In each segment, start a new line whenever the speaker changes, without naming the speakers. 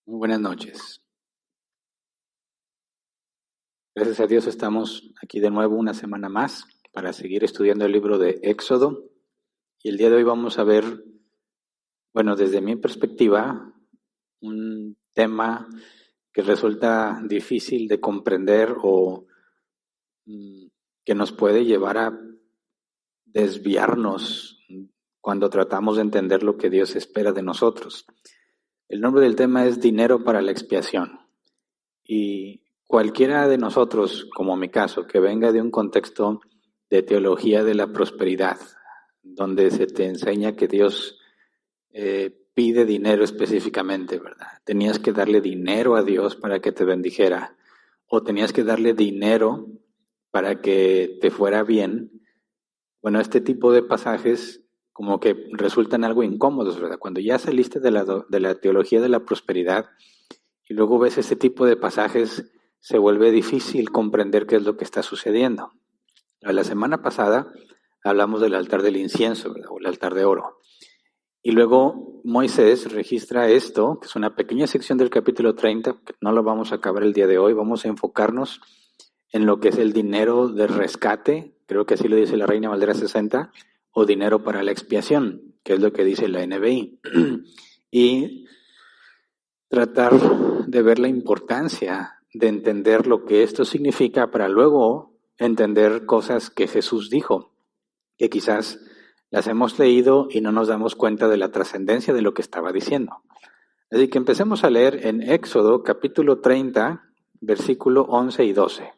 Muy buenas noches. Gracias a Dios estamos aquí de nuevo una semana más para seguir estudiando el libro de Éxodo. Y el día de hoy vamos a ver, desde mi perspectiva, un tema que resulta difícil de comprender o que nos puede llevar a desviarnos cuando tratamos de entender lo que Dios espera de nosotros. El nombre del tema es dinero para la expiación. Y cualquiera de nosotros, como mi caso, que venga de un contexto de teología de la prosperidad, donde se te enseña que Dios pide dinero específicamente, ¿verdad? Tenías que darle dinero a Dios para que te bendijera, o tenías que darle dinero para que te fuera bien. Bueno, este tipo de pasajes como que resultan algo incómodos, ¿verdad? Cuando ya saliste de la teología de la prosperidad, y luego ves ese tipo de pasajes, se vuelve difícil comprender qué es lo que está sucediendo. La semana pasada hablamos del altar del incienso, ¿verdad? O el altar de oro. Y luego Moisés registra esto, que es una pequeña sección del capítulo 30, que no lo vamos a acabar el día de hoy, vamos a enfocarnos en lo que es el dinero de rescate, creo que así lo dice la Reina Valera 60, o dinero para la expiación, que es lo que dice la NBI. Y tratar de ver la importancia de entender lo que esto significa para luego entender cosas que Jesús dijo, que quizás las hemos leído y no nos damos cuenta de la trascendencia de lo que estaba diciendo. Así que empecemos a leer en Éxodo capítulo 30, versículo 11 y 12.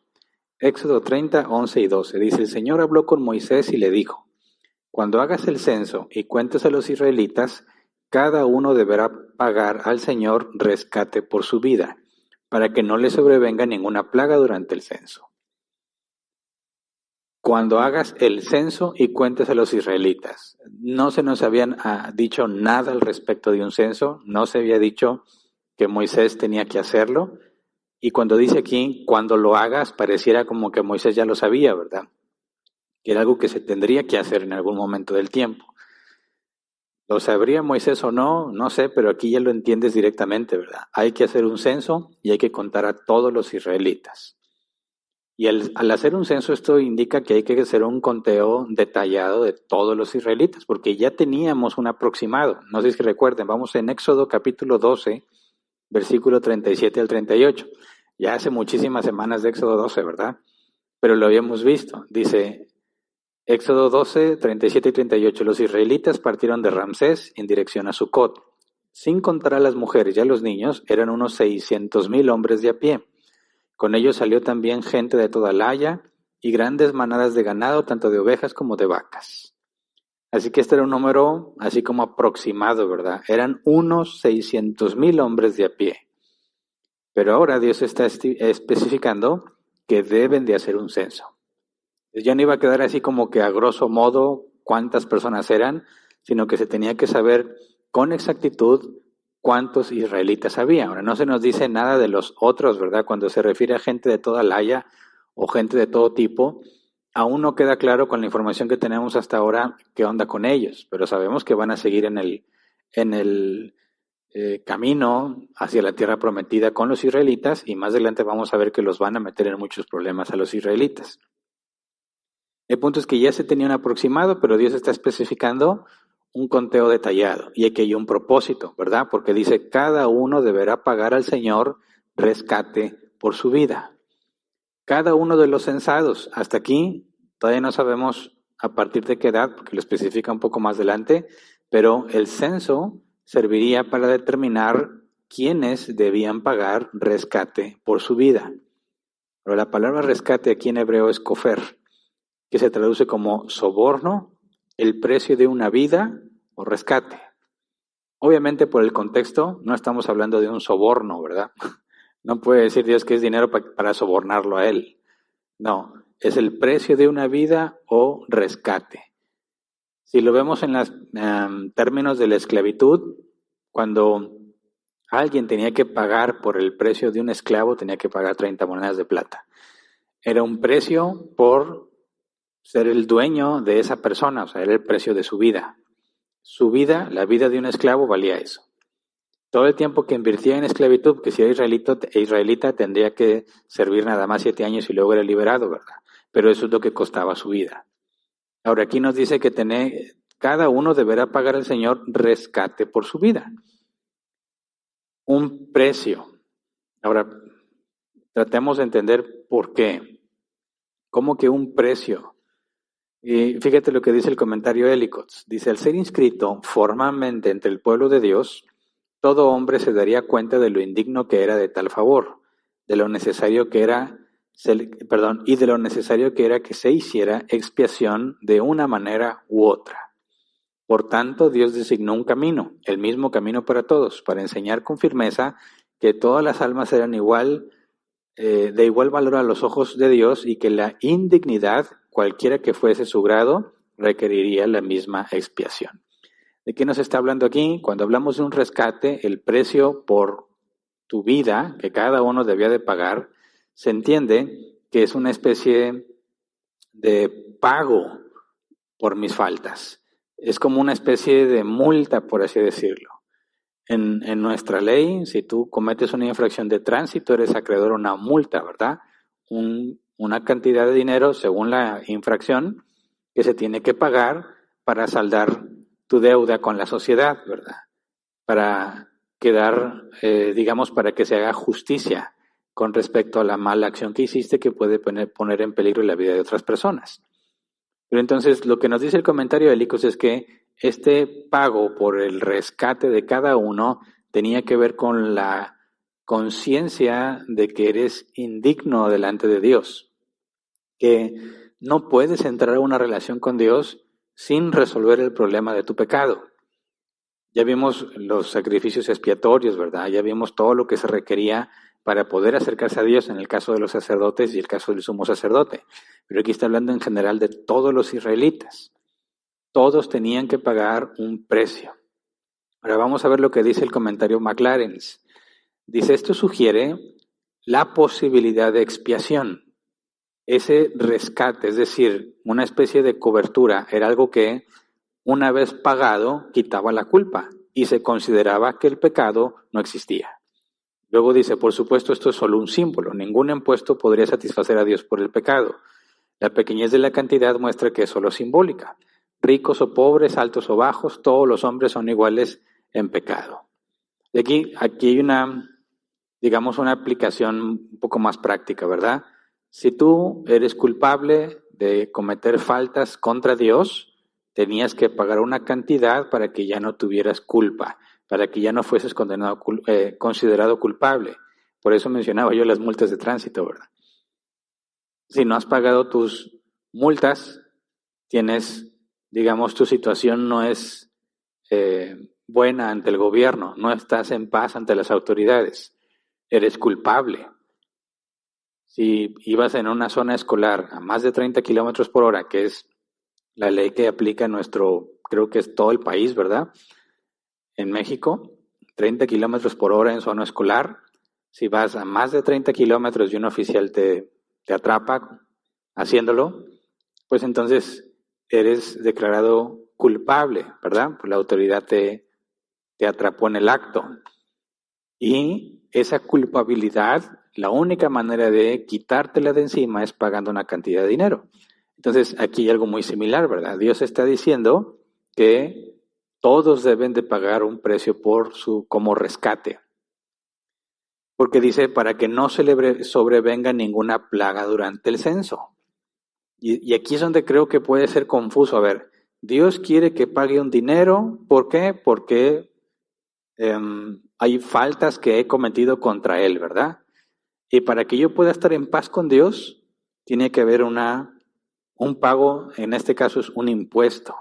Éxodo 30, 11 y 12. Dice, el Señor habló con Moisés y le dijo, cuando hagas el censo y cuentes a los israelitas, cada uno deberá pagar al Señor rescate por su vida, para que no le sobrevenga ninguna plaga durante el censo. Cuando hagas el censo y cuentes a los israelitas. No se nos habían dicho nada al respecto de un censo, no se había dicho que Moisés tenía que hacerlo, y cuando dice aquí, cuando lo hagas, pareciera como que Moisés ya lo sabía, ¿verdad? Que era algo que se tendría que hacer en algún momento del tiempo. ¿Lo sabría Moisés o no? No sé, pero aquí ya lo entiendes directamente, ¿verdad? Hay que hacer un censo y hay que contar a todos los israelitas. Y al hacer un censo esto indica que hay que hacer un conteo detallado de todos los israelitas, porque ya teníamos un aproximado. No sé si recuerden, vamos en Éxodo capítulo 12, versículo 37 al 38. Ya hace muchísimas semanas de Éxodo 12, ¿verdad? Pero lo habíamos visto. Dice Éxodo 12, 37 y 38. Los israelitas partieron de Ramsés en dirección a Sucot. Sin contar a las mujeres y a los niños, eran unos 600,000 hombres de a pie. Con ellos salió también gente de toda la Haya y grandes manadas de ganado, tanto de ovejas como de vacas. Así que este era un número así como aproximado, ¿verdad? Eran unos 600,000 hombres de a pie. Pero ahora Dios está especificando que deben de hacer un censo. Ya no iba a quedar así como que a grosso modo cuántas personas eran, sino que se tenía que saber con exactitud cuántos israelitas había. Ahora no se nos dice nada de los otros, ¿verdad? Cuando se refiere a gente de toda la Haya o gente de todo tipo, aún no queda claro con la información que tenemos hasta ahora qué onda con ellos, pero sabemos que van a seguir en el camino hacia la tierra prometida con los israelitas y más adelante vamos a ver que los van a meter en muchos problemas a los israelitas. El punto es que ya se tenía un aproximado, pero Dios está especificando un conteo detallado. Y aquí hay un propósito, ¿verdad? Porque dice, cada uno deberá pagar al Señor rescate por su vida. Cada uno de los censados, hasta aquí, todavía no sabemos a partir de qué edad, porque lo especifica un poco más adelante, pero el censo serviría para determinar quiénes debían pagar rescate por su vida. Pero la palabra rescate aquí en hebreo es kofer, que se traduce como soborno, el precio de una vida o rescate. Obviamente por el contexto no estamos hablando de un soborno, ¿verdad? No puede decir Dios que es dinero para sobornarlo a él. No, es el precio de una vida o rescate. Si lo vemos en los términos de la esclavitud, cuando alguien tenía que pagar por el precio de un esclavo, tenía que pagar 30 monedas de plata. Era un precio por ser el dueño de esa persona, o sea, era el precio de su vida. Su vida, la vida de un esclavo valía eso. Todo el tiempo que invirtiera en esclavitud, que si era israelita tendría que servir nada más 7 años y luego era liberado, ¿verdad? Pero eso es lo que costaba su vida. Ahora aquí nos dice que cada uno deberá pagar al Señor rescate por su vida. Un precio. Ahora, tratemos de entender por qué. ¿Cómo que un precio? Y fíjate lo que dice el comentario Ellicots. Dice, al ser inscrito formalmente entre el pueblo de Dios, todo hombre se daría cuenta de lo indigno que era de tal favor, de lo necesario que era, y de lo necesario que era que se hiciera expiación de una manera u otra. Por tanto, Dios designó un camino, el mismo camino para todos, para enseñar con firmeza que todas las almas eran de igual valor a los ojos de Dios y que la indignidad, cualquiera que fuese su grado, requeriría la misma expiación. ¿De qué nos está hablando aquí? Cuando hablamos de un rescate, el precio por tu vida que cada uno debía de pagar, se entiende que es una especie de pago por mis faltas. Es como una especie de multa, por así decirlo. En nuestra ley, si tú cometes una infracción de tránsito, eres acreedor a una multa, ¿verdad? Una cantidad de dinero según la infracción que se tiene que pagar para saldar tu deuda con la sociedad, ¿verdad? Para quedar, para que se haga justicia con respecto a la mala acción que hiciste que puede poner en peligro la vida de otras personas. Pero entonces lo que nos dice el comentario de Helicos es que este pago por el rescate de cada uno tenía que ver con la conciencia de que eres indigno delante de Dios, que no puedes entrar a una relación con Dios sin resolver el problema de tu pecado. Ya vimos los sacrificios expiatorios, ¿verdad? Ya vimos todo lo que se requería para poder acercarse a Dios en el caso de los sacerdotes y el caso del sumo sacerdote. Pero aquí está hablando en general de todos los israelitas. Todos tenían que pagar un precio. Ahora vamos a ver lo que dice el comentario McLaren. Dice, esto sugiere la posibilidad de expiación. Ese rescate, es decir, una especie de cobertura, era algo que una vez pagado quitaba la culpa y se consideraba que el pecado no existía. Luego dice, por supuesto, esto es solo un símbolo. Ningún impuesto podría satisfacer a Dios por el pecado. La pequeñez de la cantidad muestra que es solo simbólica. Ricos o pobres, altos o bajos, todos los hombres son iguales en pecado. Y aquí hay una aplicación un poco más práctica, ¿verdad? Si tú eres culpable de cometer faltas contra Dios, tenías que pagar una cantidad para que ya no tuvieras culpa, para que ya no fueses considerado culpable. Por eso mencionaba yo las multas de tránsito, ¿verdad? Si no has pagado tus multas, tu situación no es buena ante el gobierno, no estás en paz ante las autoridades, eres culpable. Si ibas en una zona escolar a más de 30 kilómetros por hora, que es la ley que aplica creo que es todo el país, ¿verdad? En México, 30 kilómetros por hora en zona escolar. Si vas a más de 30 kilómetros y un oficial te atrapa haciéndolo, pues entonces eres declarado culpable, ¿verdad? Pues la autoridad te atrapó en el acto. Y esa culpabilidad, la única manera de quitártela de encima es pagando una cantidad de dinero. Entonces, aquí hay algo muy similar, ¿verdad? Dios está diciendo que todos deben de pagar un precio como rescate. Porque dice, para que no sobrevenga ninguna plaga durante el censo. Y aquí es donde creo que puede ser confuso. A ver, Dios quiere que pague un dinero. ¿Por qué? Porque hay faltas que he cometido contra Él, ¿verdad? Y para que yo pueda estar en paz con Dios, tiene que haber un pago, en este caso es un impuesto.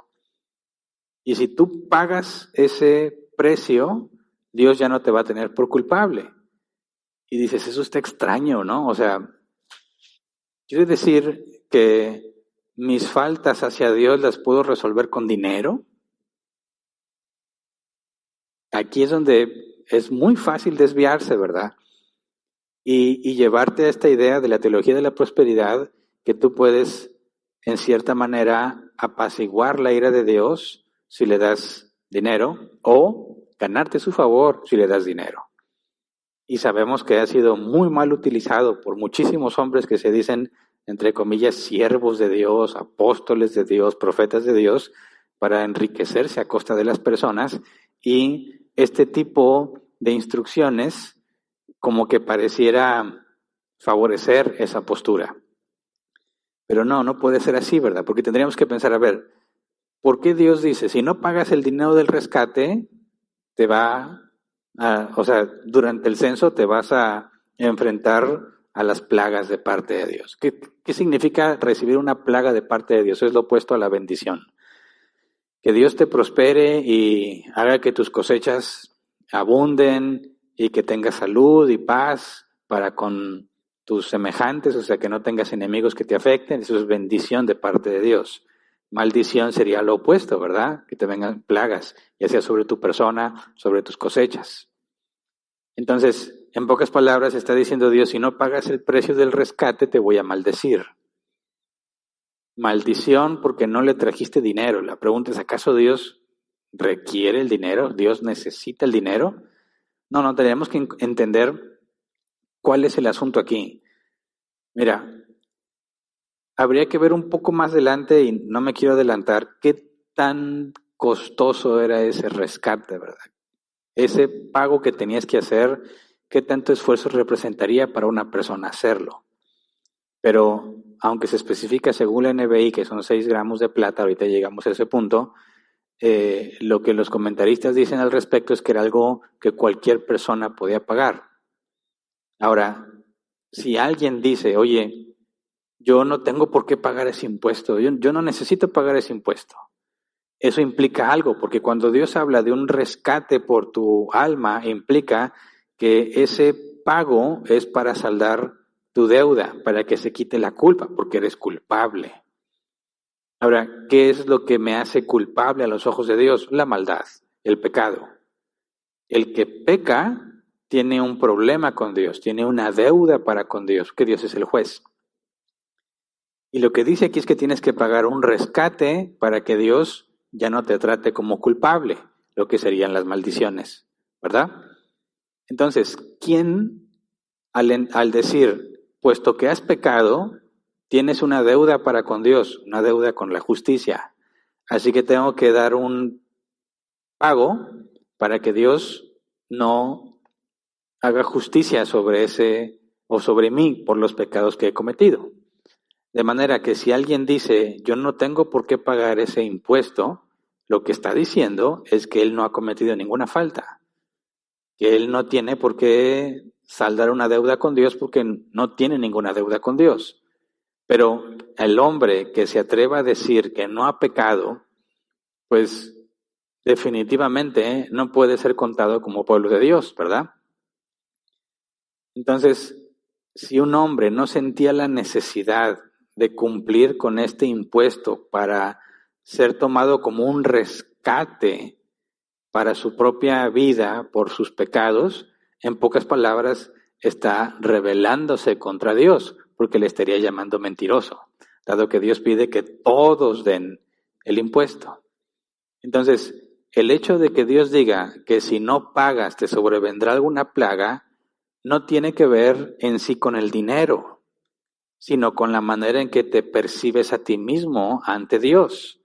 Y si tú pagas ese precio, Dios ya no te va a tener por culpable. Y dices, eso está extraño, ¿no? O sea, ¿quiere decir que mis faltas hacia Dios las puedo resolver con dinero? Aquí es donde es muy fácil desviarse, ¿verdad? Y llevarte a esta idea de la teología de la prosperidad, que tú puedes, en cierta manera, apaciguar la ira de Dios si le das dinero, o ganarte su favor si le das dinero. Y sabemos que ha sido muy mal utilizado por muchísimos hombres que se dicen, entre comillas, siervos de Dios, apóstoles de Dios, profetas de Dios, para enriquecerse a costa de las personas. Y este tipo de instrucciones como que pareciera favorecer esa postura. Pero no puede ser así, ¿verdad? Porque tendríamos que pensar, a ver, ¿por qué Dios dice, si no pagas el dinero del rescate, te va durante el censo te vas a enfrentar a las plagas de parte de Dios? ¿Qué significa recibir una plaga de parte de Dios? Es lo opuesto a la bendición. Que Dios te prospere y haga que tus cosechas abunden y que tengas salud y paz para con tus semejantes, o sea, que no tengas enemigos que te afecten. Eso es bendición de parte de Dios. Maldición sería lo opuesto, ¿verdad? Que te vengan plagas, ya sea sobre tu persona, sobre tus cosechas. Entonces, en pocas palabras está diciendo Dios, si no pagas el precio del rescate, te voy a maldecir. Maldición porque no le trajiste dinero. La pregunta es, ¿acaso Dios requiere el dinero? ¿Dios necesita el dinero? No, tenemos que entender cuál es el asunto aquí. Mira, habría que ver un poco más adelante, y no me quiero adelantar, qué tan costoso era ese rescate, ¿verdad? Ese pago que tenías que hacer, qué tanto esfuerzo representaría para una persona hacerlo. Pero aunque se especifica según la NBI que son 6 gramos de plata, ahorita llegamos a ese punto, lo que los comentaristas dicen al respecto es que era algo que cualquier persona podía pagar. Ahora, si alguien dice, oye, yo no tengo por qué pagar ese impuesto, yo no necesito pagar ese impuesto. Eso implica algo, porque cuando Dios habla de un rescate por tu alma, implica que ese pago es para saldar tu deuda, para que se quite la culpa, porque eres culpable. Ahora, ¿qué es lo que me hace culpable a los ojos de Dios? La maldad, el pecado. El que peca tiene un problema con Dios, tiene una deuda para con Dios, que Dios es el juez. Y lo que dice aquí es que tienes que pagar un rescate para que Dios ya no te trate como culpable, lo que serían las maldiciones, ¿verdad? Entonces, ¿quién al decir, puesto que has pecado, tienes una deuda para con Dios, una deuda con la justicia, así que tengo que dar un pago para que Dios no haga justicia sobre ese o sobre mí por los pecados que he cometido? De manera que si alguien dice, yo no tengo por qué pagar ese impuesto, lo que está diciendo es que él no ha cometido ninguna falta, que él no tiene por qué saldar una deuda con Dios porque no tiene ninguna deuda con Dios. Pero el hombre que se atreva a decir que no ha pecado, pues definitivamente no puede ser contado como pueblo de Dios, ¿verdad? Entonces, si un hombre no sentía la necesidad de cumplir con este impuesto para ser tomado como un rescate para su propia vida por sus pecados, en pocas palabras, está rebelándose contra Dios, porque le estaría llamando mentiroso, dado que Dios pide que todos den el impuesto. Entonces, el hecho de que Dios diga que si no pagas te sobrevendrá alguna plaga, no tiene que ver en sí con el dinero, sino con la manera en que te percibes a ti mismo ante Dios.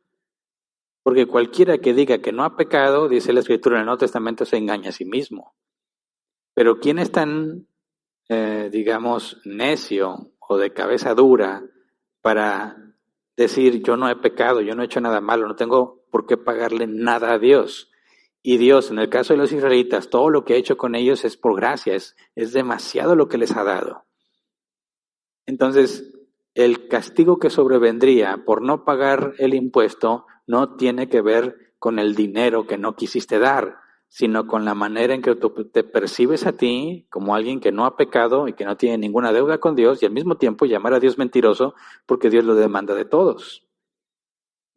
Porque cualquiera que diga que no ha pecado, dice la Escritura en el Nuevo Testamento, se engaña a sí mismo. Pero ¿quién es tan, digamos, necio o de cabeza dura para decir yo no he pecado, yo no he hecho nada malo, no tengo por qué pagarle nada a Dios? Y Dios, en el caso de los israelitas, todo lo que ha hecho con ellos es por gracia, es demasiado lo que les ha dado. Entonces, el castigo que sobrevendría por no pagar el impuesto no tiene que ver con el dinero que no quisiste dar, sino con la manera en que tú te percibes a ti como alguien que no ha pecado y que no tiene ninguna deuda con Dios, y al mismo tiempo llamar a Dios mentiroso porque Dios lo demanda de todos.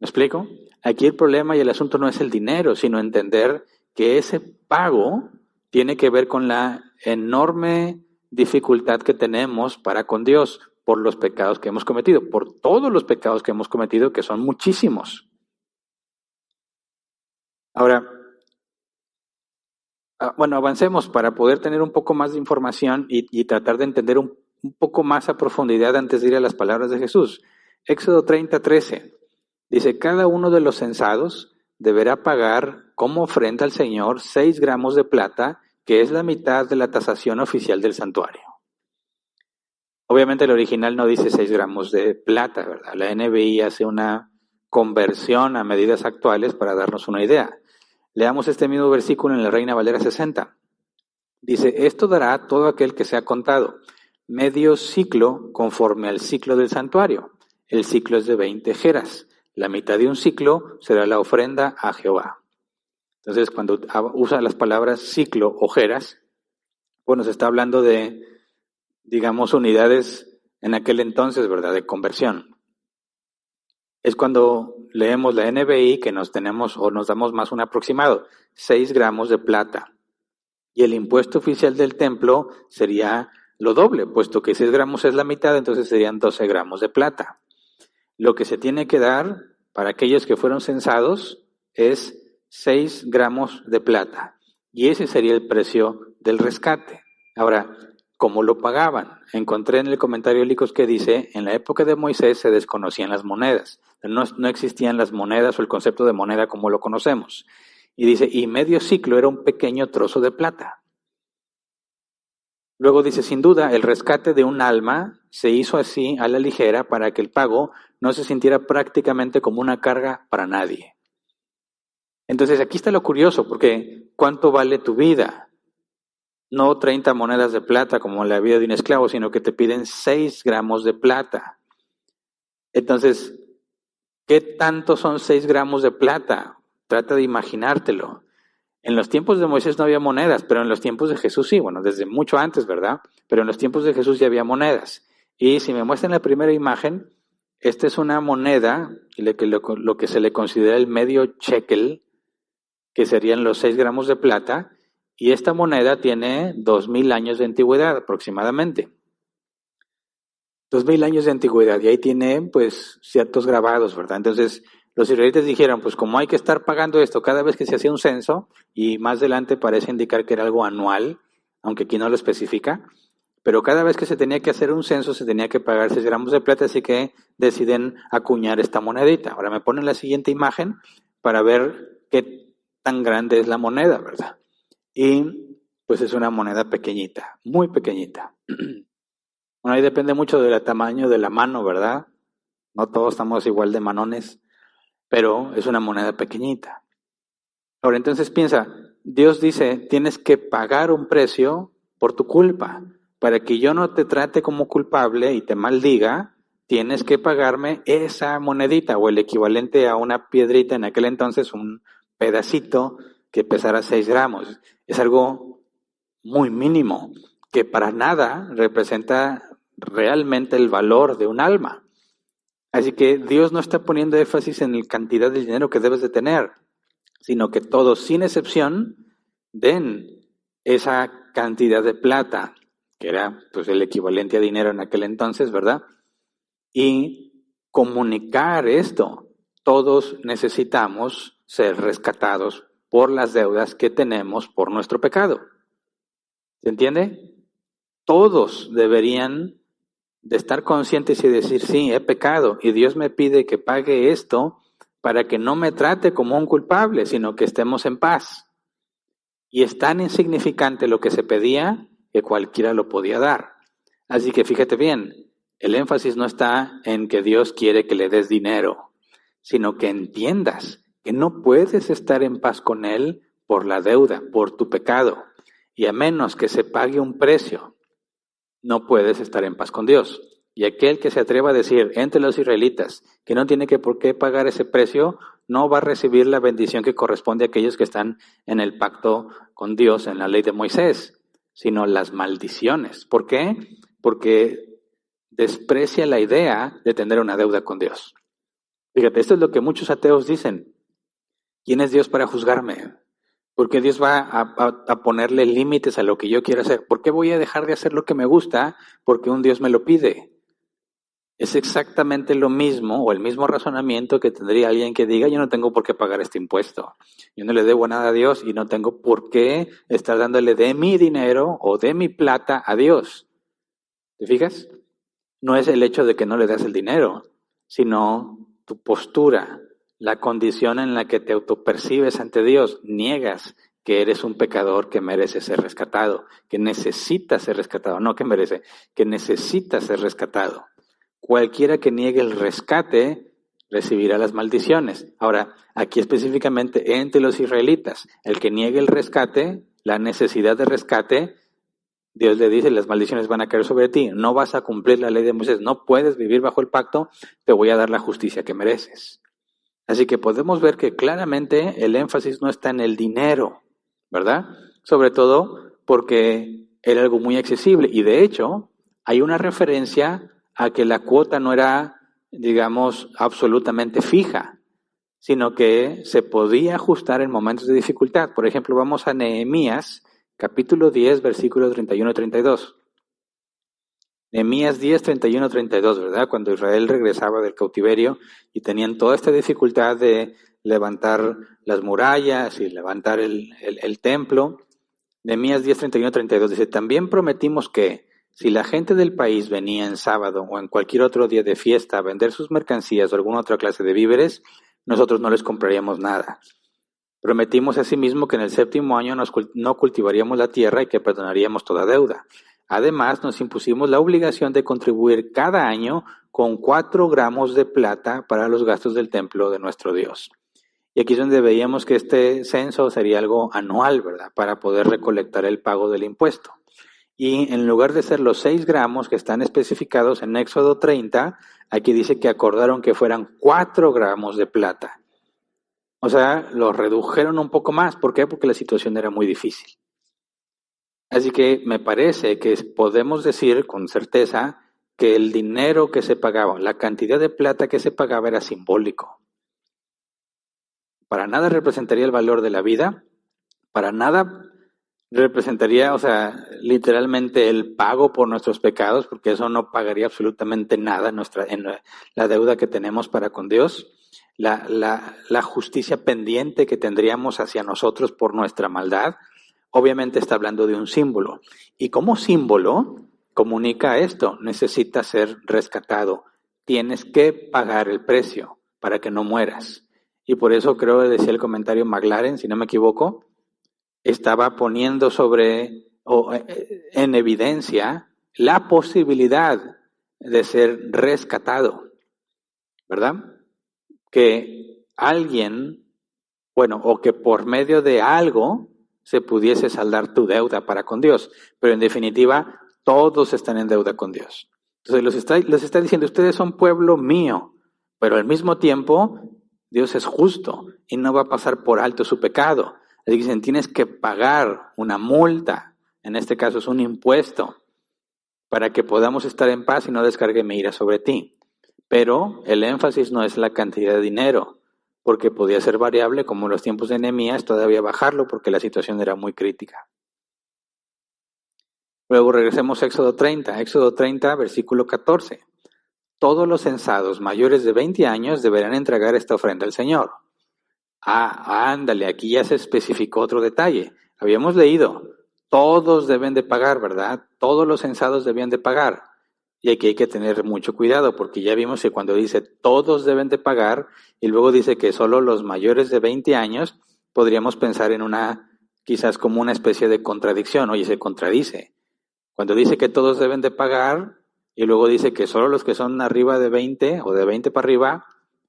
¿Me explico? Aquí el problema y el asunto no es el dinero, sino entender que ese pago tiene que ver con la enorme dificultad que tenemos para con Dios por los pecados que hemos cometido, por todos los pecados que hemos cometido, que son muchísimos. Ahora, Bueno, avancemos para poder tener un poco más de información y tratar de entender un poco más a profundidad antes de ir a las palabras de Jesús. Éxodo 30:13 dice, cada uno de los censados deberá pagar como ofrenda al Señor 6 gramos de plata, que es la mitad de la tasación oficial del santuario. Obviamente el original no dice 6 gramos de plata, ¿verdad? La NBI hace una conversión a medidas actuales para darnos una idea. Leamos este mismo versículo en la Reina Valera 60. Dice, esto dará a todo aquel que sea contado, medio ciclo conforme al ciclo del santuario. El ciclo es de 20 jeras. La mitad de un ciclo será la ofrenda a Jehová. Entonces, cuando usa las palabras ciclo o jeras, bueno, se está hablando de, digamos, unidades en aquel entonces, ¿verdad?, de conversión. Es cuando leemos la NBI que nos damos más un aproximado, 6 gramos de plata. Y el impuesto oficial del templo sería lo doble, puesto que 6 gramos es la mitad, entonces serían 12 gramos de plata. Lo que se tiene que dar para aquellos que fueron censados es 6 gramos de plata. Y ese sería el precio del rescate. Ahora, ¿cómo lo pagaban? Encontré en el comentario de Licos que dice, en la época de Moisés se desconocían las monedas. No existían las monedas o el concepto de moneda como lo conocemos. Y dice, y medio ciclo era un pequeño trozo de plata. Luego dice, sin duda, el rescate de un alma se hizo así a la ligera para que el pago no se sintiera prácticamente como una carga para nadie. Entonces aquí está lo curioso, porque ¿cuánto vale tu vida? No 30 monedas de plata como la vida de un esclavo, sino que te piden 6 gramos de plata. Entonces, ¿qué tanto son 6 gramos de plata? Trata de imaginártelo. En los tiempos de Moisés no había monedas, pero en los tiempos de Jesús sí, bueno, desde mucho antes, ¿verdad? Pero en los tiempos de Jesús ya había monedas. Y si me muestran la primera imagen, esta es una moneda, lo que se le considera el medio shekel, que serían los 6 gramos de plata, y esta moneda tiene 2000 años de antigüedad aproximadamente. 2000 años de antigüedad, y ahí tiene pues ciertos grabados, ¿verdad? Entonces, los israelitas dijeron, pues como hay que estar pagando esto cada vez que se hacía un censo, y más adelante parece indicar que era algo anual, aunque aquí no lo especifica, pero cada vez que se tenía que hacer un censo se tenía que pagar 6 gramos de plata, así que deciden acuñar esta monedita. Ahora me ponen la siguiente imagen para ver qué tan grande es la moneda, ¿verdad? Y pues es una moneda pequeñita, muy pequeñita. Bueno, ahí depende mucho del tamaño de la mano, ¿verdad? No todos estamos igual de manones, pero es una moneda pequeñita. Ahora, entonces piensa, Dios dice, tienes que pagar un precio por tu culpa. Para que yo no te trate como culpable y te maldiga, tienes que pagarme esa monedita o el equivalente a una piedrita, en aquel entonces un pedacito que pesara 6 gramos. Es algo muy mínimo, que para nada representa realmente el valor de un alma. Así que Dios no está poniendo énfasis en la cantidad de dinero que debes de tener, sino que todos, sin excepción, den esa cantidad de plata, que era pues el equivalente a dinero en aquel entonces, ¿verdad? Y comunicar esto. Todos necesitamos ser rescatados por las deudas que tenemos por nuestro pecado. ¿Se entiende? Todos deberían de estar conscientes y decir, sí, he pecado y Dios me pide que pague esto para que no me trate como un culpable, sino que estemos en paz. Y es tan insignificante lo que se pedía que cualquiera lo podía dar. Así que fíjate bien, el énfasis no está en que Dios quiere que le des dinero, sino que entiendas que no puedes estar en paz con Él por la deuda, por tu pecado. Y a menos que se pague un precio, no puedes estar en paz con Dios. Y aquel que se atreva a decir entre los israelitas que no tiene por qué pagar ese precio, no va a recibir la bendición que corresponde a aquellos que están en el pacto con Dios, en la ley de Moisés, sino las maldiciones. ¿Por qué? Porque desprecia la idea de tener una deuda con Dios. Fíjate, esto es lo que muchos ateos dicen. ¿Quién es Dios para juzgarme? ¿Por qué Dios va a ponerle límites a lo que yo quiero hacer? ¿Por qué voy a dejar de hacer lo que me gusta porque un Dios me lo pide? Es exactamente lo mismo o el mismo razonamiento que tendría alguien que diga, yo no tengo por qué pagar este impuesto. Yo no le debo nada a Dios y no tengo por qué estar dándole de mi dinero o de mi plata a Dios. ¿Te fijas? No es el hecho de que no le das el dinero, sino tu postura, la condición en la que te autopercibes ante Dios. Niegas que eres un pecador que merece ser rescatado, que necesita ser rescatado, no que merece, que necesita ser rescatado. Cualquiera que niegue el rescate recibirá las maldiciones. Ahora, aquí específicamente entre los israelitas, el que niegue el rescate, la necesidad de rescate, Dios le dice, las maldiciones van a caer sobre ti, no vas a cumplir la ley de Moisés, no puedes vivir bajo el pacto, te voy a dar la justicia que mereces. Así que podemos ver que claramente el énfasis no está en el dinero, ¿verdad? Sobre todo porque era algo muy accesible y de hecho hay una referencia a que la cuota no era, digamos, absolutamente fija, sino que se podía ajustar en momentos de dificultad. Por ejemplo, vamos a Nehemías, capítulo 10, versículos 31 y 32. Nehemías 10, 31, 32, ¿verdad? Cuando Israel regresaba del cautiverio y tenían toda esta dificultad de levantar las murallas y levantar el templo. Nehemías 10, 31, 32 dice, también prometimos que si la gente del país venía en sábado o en cualquier otro día de fiesta a vender sus mercancías o alguna otra clase de víveres, nosotros no les compraríamos nada. Prometimos asimismo que en el séptimo año no cultivaríamos la tierra y que perdonaríamos toda deuda. Además, nos impusimos la obligación de contribuir cada año con 4 gramos de plata para los gastos del templo de nuestro Dios. Y aquí es donde veíamos que este censo sería algo anual, ¿verdad? Para poder recolectar el pago del impuesto. Y en lugar de ser los 6 gramos que están especificados en Éxodo 30, aquí dice que acordaron que fueran 4 gramos de plata. O sea, lo redujeron un poco más. ¿Por qué? Porque la situación era muy difícil. Así que me parece que podemos decir con certeza que el dinero que se pagaba, la cantidad de plata que se pagaba era simbólico. Para nada representaría el valor de la vida, para nada representaría, o sea, literalmente el pago por nuestros pecados, porque eso no pagaría absolutamente nada en la deuda que tenemos para con Dios, la justicia pendiente que tendríamos hacia nosotros por nuestra maldad. Obviamente está hablando de un símbolo. Y como símbolo, comunica esto, necesita ser rescatado. Tienes que pagar el precio para que no mueras. Y por eso creo que decía el comentario McLaren, si no me equivoco, estaba poniendo en evidencia la posibilidad de ser rescatado, ¿verdad? Que alguien, bueno, o que por medio de algo se pudiese saldar tu deuda para con Dios, pero en definitiva todos están en deuda con Dios. Entonces les está diciendo, ustedes son pueblo mío, pero al mismo tiempo Dios es justo y no va a pasar por alto su pecado. Le dicen, tienes que pagar una multa, en este caso es un impuesto, para que podamos estar en paz y no descargue mi ira sobre ti. Pero el énfasis no es la cantidad de dinero, porque podía ser variable, como en los tiempos de Nehemías, todavía bajarlo porque la situación era muy crítica. Luego regresemos a Éxodo 30, versículo 14. Todos los censados mayores de 20 años deberán entregar esta ofrenda al Señor. Ándale, aquí ya se especificó otro detalle. Habíamos leído, todos deben de pagar, ¿verdad? Todos los censados debían de pagar. Y aquí hay que tener mucho cuidado, porque ya vimos que cuando dice todos deben de pagar, y luego dice que solo los mayores de 20 años, podríamos pensar en quizás como una especie de contradicción. Oye, se contradice. Cuando dice que todos deben de pagar, y luego dice que solo los que son arriba de 20 o de 20 para arriba,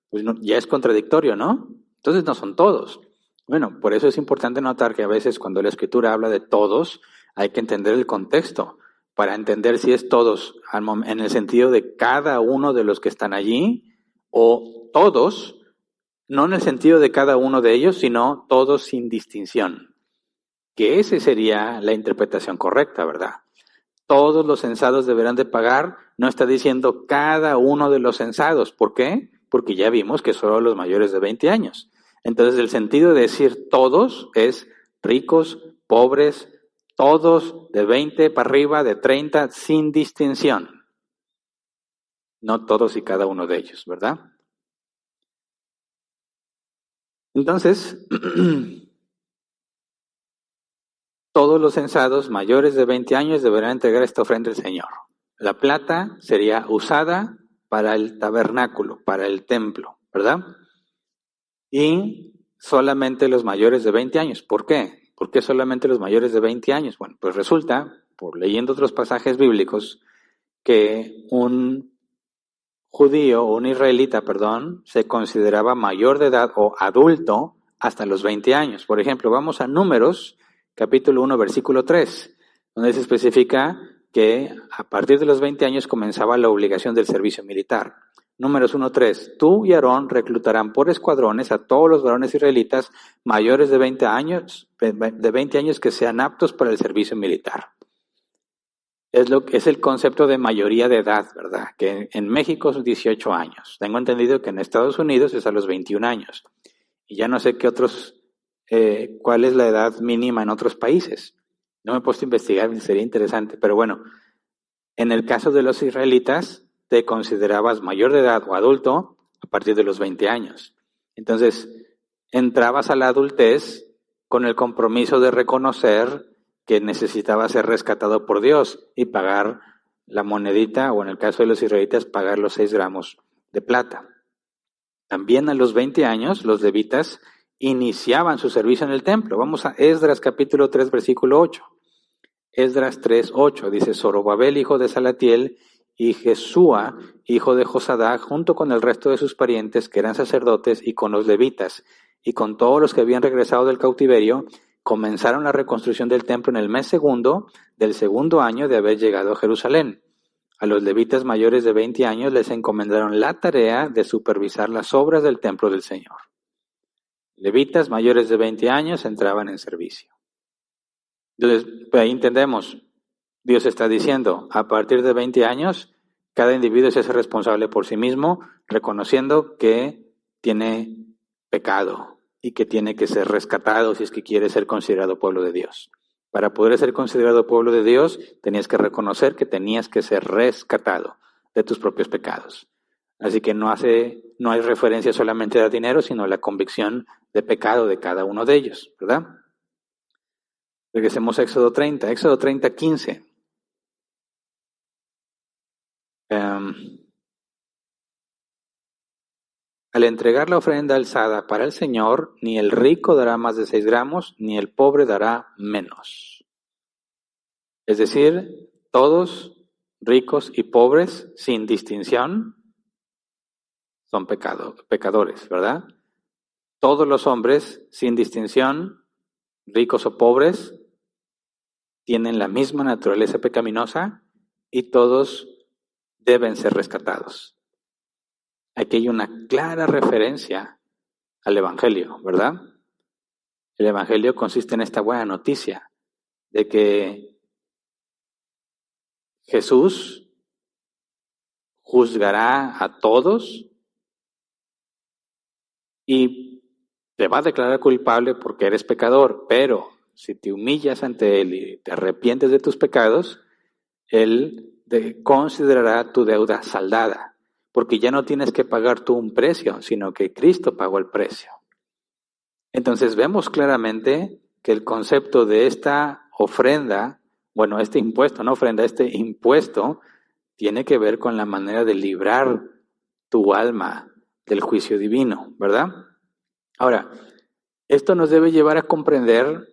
pues no, ya es contradictorio, ¿no? Entonces no son todos. Bueno, por eso es importante notar que a veces cuando la Escritura habla de todos, hay que entender el contexto para entender si es todos en el sentido de cada uno de los que están allí o todos, no en el sentido de cada uno de ellos, sino todos sin distinción. Que esa sería la interpretación correcta, ¿verdad? Todos los censados deberán de pagar, no está diciendo cada uno de los censados. ¿Por qué? Porque ya vimos que solo los mayores de 20 años. Entonces el sentido de decir todos es ricos, pobres, todos de 20 para arriba, de 30, sin distinción. no todos y cada uno de ellos, ¿verdad? Entonces, todos los censados mayores de 20 años deberán entregar esta ofrenda al Señor. La plata sería usada para el tabernáculo, para el templo, ¿verdad? Y solamente los mayores de 20 años. ¿Por qué? ¿Por qué solamente los mayores de 20 años? Bueno, pues resulta, por leyendo otros pasajes bíblicos, que un judío o un israelita, se consideraba mayor de edad o adulto hasta los 20 años. Por ejemplo, vamos a Números, capítulo 1, versículo 3, donde se especifica que a partir de los 20 años comenzaba la obligación del servicio militar. Números 1:3, tú y Aarón reclutarán por escuadrones a todos los varones israelitas mayores de 20 años que sean aptos para el servicio militar. Es el concepto de mayoría de edad, ¿verdad? Que en México son 18 años. Tengo entendido que en Estados Unidos es a los 21 años. Y ya no sé cuál es la edad mínima en otros países. No me he puesto a investigar, sería interesante. Pero bueno, en el caso de los israelitas, te considerabas mayor de edad o adulto a partir de los 20 años. Entonces, entrabas a la adultez con el compromiso de reconocer que necesitaba ser rescatado por Dios y pagar la monedita, o en el caso de los israelitas, pagar los 6 gramos de plata. También a los 20 años, los levitas iniciaban su servicio en el templo. Vamos a Esdras capítulo 3, versículo 8. Esdras 3:8 dice, Zorobabel, hijo de Salatiel, y Jesúa, hijo de Josadac, junto con el resto de sus parientes, que eran sacerdotes, y con los levitas, y con todos los que habían regresado del cautiverio, comenzaron la reconstrucción del templo en el mes segundo del segundo año de haber llegado a Jerusalén. A los levitas mayores de 20 años les encomendaron la tarea de supervisar las obras del templo del Señor. Levitas mayores de 20 años entraban en servicio. Entonces, ahí entendemos, Dios está diciendo, a partir de 20 años, cada individuo se hace responsable por sí mismo, reconociendo que tiene pecado y que tiene que ser rescatado si es que quiere ser considerado pueblo de Dios. Para poder ser considerado pueblo de Dios, tenías que reconocer que tenías que ser rescatado de tus propios pecados. Así que no hay referencia solamente a dinero, sino a la convicción de pecado de cada uno de ellos, ¿verdad? Regresemos a Éxodo 30, 15. Al entregar la ofrenda alzada para el Señor, ni el rico dará más de 6 gramos, ni el pobre dará menos. Es decir, todos, ricos y pobres, sin distinción, son pecadores, ¿verdad? Todos los hombres, sin distinción, ricos o pobres, tienen la misma naturaleza pecaminosa y todos deben ser rescatados. Aquí hay una clara referencia al Evangelio, ¿verdad? El Evangelio consiste en esta buena noticia de que Jesús juzgará a todos y te va a declarar culpable porque eres pecador, pero si te humillas ante Él y te arrepientes de tus pecados, Él considerará tu deuda saldada, porque ya no tienes que pagar tú un precio, sino que Cristo pagó el precio. Entonces vemos claramente que el concepto de esta ofrenda, este impuesto, no ofrenda, este impuesto, tiene que ver con la manera de librar tu alma del juicio divino, ¿verdad? Ahora, esto nos debe llevar a comprender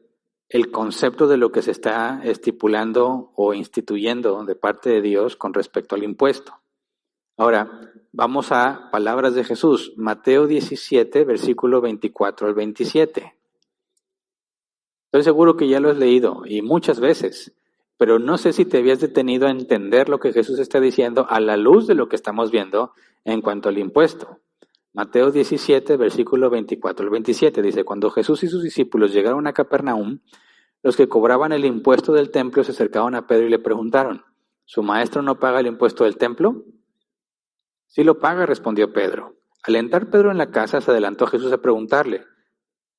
el concepto de lo que se está estipulando o instituyendo de parte de Dios con respecto al impuesto. Ahora, vamos a palabras de Jesús, Mateo 17, versículo 24 al 27. Estoy seguro que ya lo has leído y muchas veces, pero no sé si te habías detenido a entender lo que Jesús está diciendo a la luz de lo que estamos viendo en cuanto al impuesto. Mateo 17, versículo 24 al 27, dice, cuando Jesús y sus discípulos llegaron a Capernaum, los que cobraban el impuesto del templo se acercaron a Pedro y le preguntaron, ¿su maestro no paga el impuesto del templo? Sí lo paga, respondió Pedro. Al entrar Pedro en la casa, se adelantó a Jesús a preguntarle,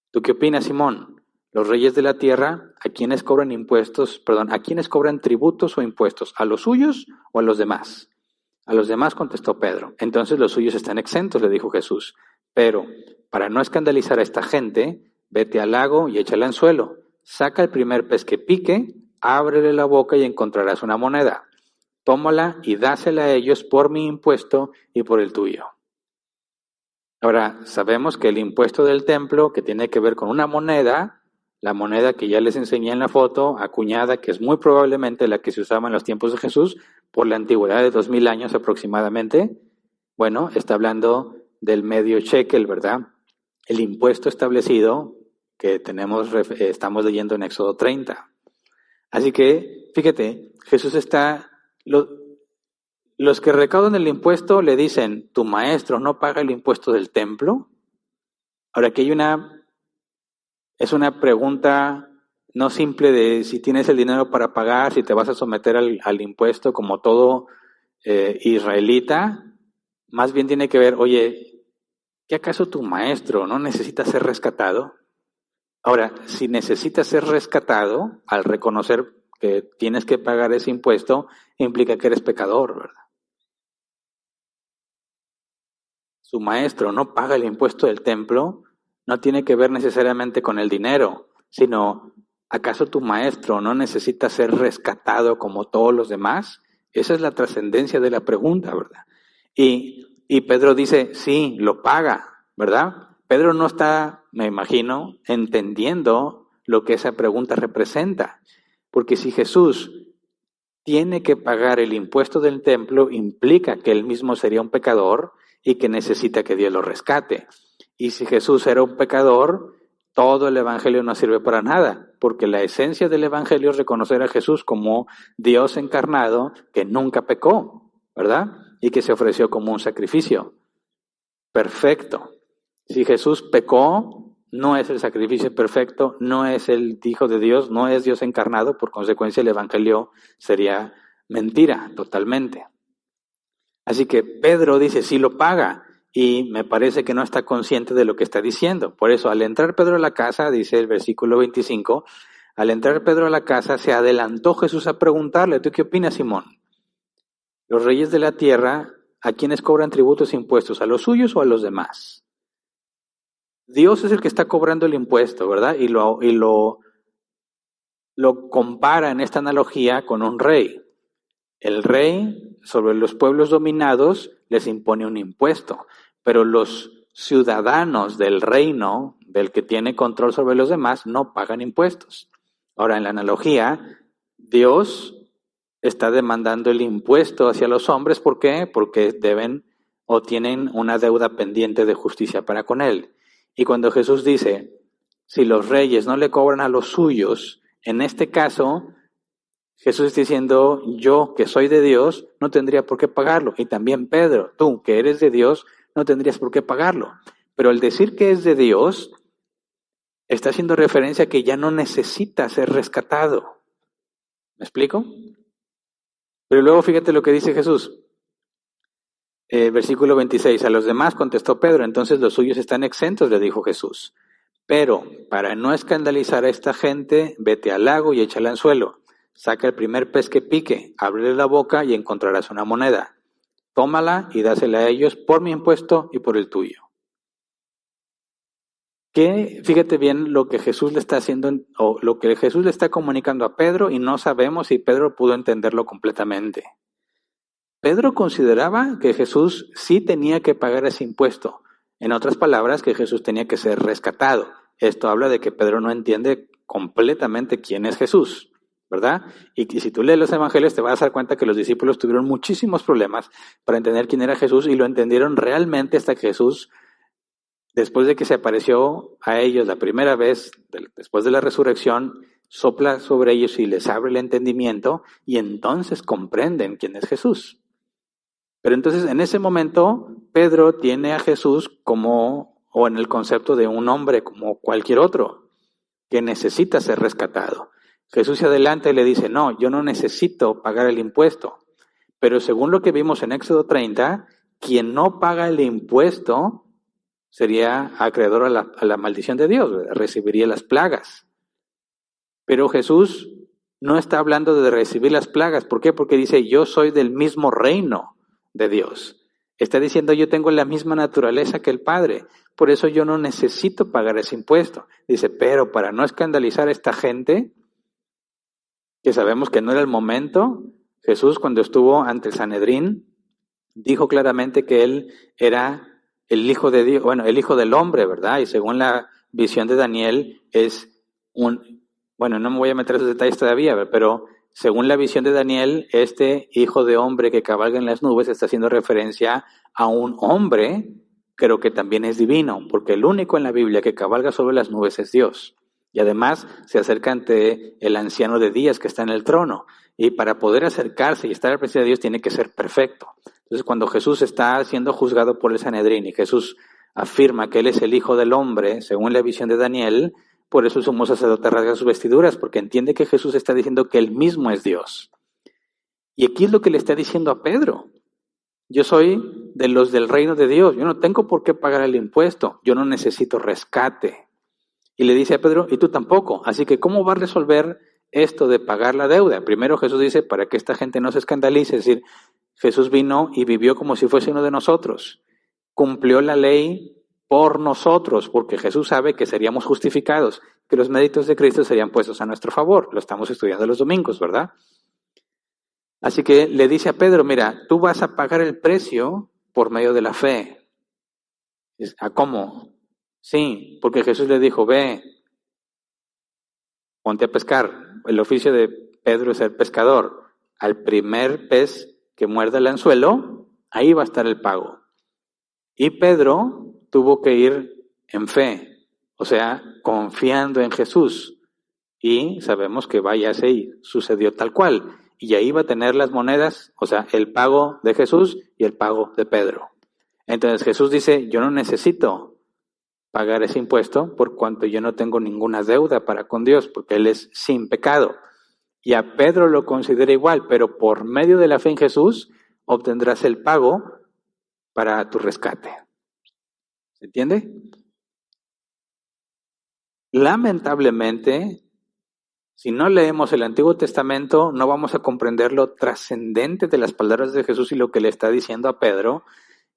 ¿tú qué opinas, Simón? ¿Los reyes de la tierra, a quiénes cobran tributos o impuestos, a los suyos o a los demás? A los demás contestó Pedro. Entonces los suyos están exentos, le dijo Jesús. Pero, para no escandalizar a esta gente, vete al lago y échale anzuelo. Saca el primer pez que pique, ábrele la boca y encontrarás una moneda. Tómala y dásela a ellos por mi impuesto y por el tuyo. Ahora, sabemos que el impuesto del templo, que tiene que ver con una moneda, la moneda que ya les enseñé en la foto, acuñada, que es muy probablemente la que se usaba en los tiempos de Jesús, por la antigüedad de 2000 años aproximadamente, bueno, está hablando del medio shekel, ¿verdad? El impuesto establecido que estamos leyendo en Éxodo 30. Así que, fíjate, Jesús está... Los que recaudan el impuesto le dicen, ¿tu maestro no paga el impuesto del templo? Ahora, aquí es una pregunta no simple de si tienes el dinero para pagar, si te vas a someter al impuesto como todo israelita. Más bien tiene que ver, oye, ¿qué acaso tu maestro no necesita ser rescatado? Ahora, si necesitas ser rescatado, al reconocer que tienes que pagar ese impuesto, implica que eres pecador, ¿verdad? Su maestro no paga el impuesto del templo, no tiene que ver necesariamente con el dinero, sino, ¿acaso tu maestro no necesita ser rescatado como todos los demás? Esa es la trascendencia de la pregunta, ¿verdad? Y Pedro dice, sí, lo paga, ¿verdad? Pedro no está, me imagino, entendiendo lo que esa pregunta representa, porque si Jesús tiene que pagar el impuesto del templo, implica que él mismo sería un pecador y que necesita que Dios lo rescate. Y si Jesús era un pecador, todo el Evangelio no sirve para nada, porque la esencia del Evangelio es reconocer a Jesús como Dios encarnado que nunca pecó, ¿verdad? Y que se ofreció como un sacrificio perfecto. Si Jesús pecó, no es el sacrificio perfecto, no es el Hijo de Dios, no es Dios encarnado, por consecuencia el Evangelio sería mentira totalmente. Así que Pedro dice, sí lo paga, y me parece que no está consciente de lo que está diciendo. Por eso, al entrar Pedro a la casa, dice el versículo 25, al entrar Pedro a la casa, se adelantó Jesús a preguntarle, ¿tú qué opinas, Simón? ¿Los reyes de la tierra, a quienes cobran tributos e impuestos, a los suyos o a los demás? Dios es el que está cobrando el impuesto, ¿verdad? Y lo compara en esta analogía con un rey. El rey sobre los pueblos dominados les impone un impuesto, pero los ciudadanos del reino, del que tiene control sobre los demás, no pagan impuestos. Ahora, en la analogía, Dios está demandando el impuesto hacia los hombres, ¿por qué? Porque deben o tienen una deuda pendiente de justicia para con él. Y cuando Jesús dice, si los reyes no le cobran a los suyos, en este caso, Jesús está diciendo, yo que soy de Dios, no tendría por qué pagarlo. Y también Pedro, tú que eres de Dios, no tendrías por qué pagarlo. Pero al decir que es de Dios, está haciendo referencia a que ya no necesita ser rescatado. ¿Me explico? Pero luego fíjate lo que dice Jesús. Versículo 26, a los demás contestó Pedro, entonces los suyos están exentos, le dijo Jesús. Pero para no escandalizar a esta gente, vete al lago y échale anzuelo. Saca el primer pez que pique, ábrele la boca y encontrarás una moneda. Tómala y dásela a ellos por mi impuesto y por el tuyo. Fíjate bien lo que Jesús le está haciendo, o lo que Jesús le está comunicando a Pedro, y no sabemos si Pedro pudo entenderlo completamente. Pedro consideraba que Jesús sí tenía que pagar ese impuesto. En otras palabras, que Jesús tenía que ser rescatado. Esto habla de que Pedro no entiende completamente quién es Jesús, ¿verdad? Y si tú lees los evangelios te vas a dar cuenta que los discípulos tuvieron muchísimos problemas para entender quién era Jesús, y lo entendieron realmente hasta que Jesús, después de que se apareció a ellos la primera vez, después de la resurrección, sopla sobre ellos y les abre el entendimiento, y entonces comprenden quién es Jesús. Pero entonces en ese momento Pedro tiene a Jesús o en el concepto de un hombre como cualquier otro, que necesita ser rescatado. Jesús se adelanta y le dice, no, yo no necesito pagar el impuesto. Pero según lo que vimos en Éxodo 30, quien no paga el impuesto sería acreedor a la maldición de Dios, recibiría las plagas. Pero Jesús no está hablando de recibir las plagas. ¿Por qué? Porque dice, yo soy del mismo reino. de Dios. Está diciendo, yo tengo la misma naturaleza que el Padre, por eso yo no necesito pagar ese impuesto. Dice, pero para no escandalizar a esta gente, que sabemos que no era el momento, Jesús cuando estuvo ante el Sanedrín, dijo claramente que él era el Hijo de Dios, bueno, el Hijo del Hombre, ¿verdad? Y según la visión de Daniel, bueno, no me voy a meter en esos detalles todavía, pero según la visión de Daniel, este Hijo de Hombre que cabalga en las nubes está haciendo referencia a un hombre, pero que también es divino, porque el único en la Biblia que cabalga sobre las nubes es Dios. Y además se acerca ante el anciano de días que está en el trono. Y para poder acercarse y estar al presencia de Dios tiene que ser perfecto. Entonces cuando Jesús está siendo juzgado por el Sanedrín y Jesús afirma que Él es el Hijo del Hombre, según la visión de Daniel, por eso el sumo sacerdote rasga sus vestiduras, porque entiende que Jesús está diciendo que Él mismo es Dios. Y aquí es lo que le está diciendo a Pedro. Yo soy de los del reino de Dios, yo no tengo por qué pagar el impuesto, yo no necesito rescate. Y le dice a Pedro, y tú tampoco, así que ¿cómo va a resolver esto de pagar la deuda? Primero Jesús dice, para que esta gente no se escandalice, es decir, Jesús vino y vivió como si fuese uno de nosotros, cumplió la ley por nosotros, porque Jesús sabe que seríamos justificados, que los méritos de Cristo serían puestos a nuestro favor. Lo estamos estudiando los domingos, ¿verdad? Así que le dice a Pedro, mira, tú vas a pagar el precio por medio de la fe. ¿A cómo? Sí, porque Jesús le dijo, ve, ponte a pescar. El oficio de Pedro es ser pescador. Al primer pez que muerda el anzuelo, ahí va a estar el pago. Y Pedro tuvo que ir en fe, o sea, confiando en Jesús. Y sabemos que vaya así, sucedió tal cual. Y ahí va a tener las monedas, o sea, el pago de Jesús y el pago de Pedro. Entonces Jesús dice, yo no necesito pagar ese impuesto por cuanto yo no tengo ninguna deuda para con Dios, porque Él es sin pecado. Y a Pedro lo considera igual, pero por medio de la fe en Jesús obtendrás el pago para tu rescate. ¿Se entiende? Lamentablemente, si no leemos el Antiguo Testamento, no vamos a comprender lo trascendente de las palabras de Jesús y lo que le está diciendo a Pedro,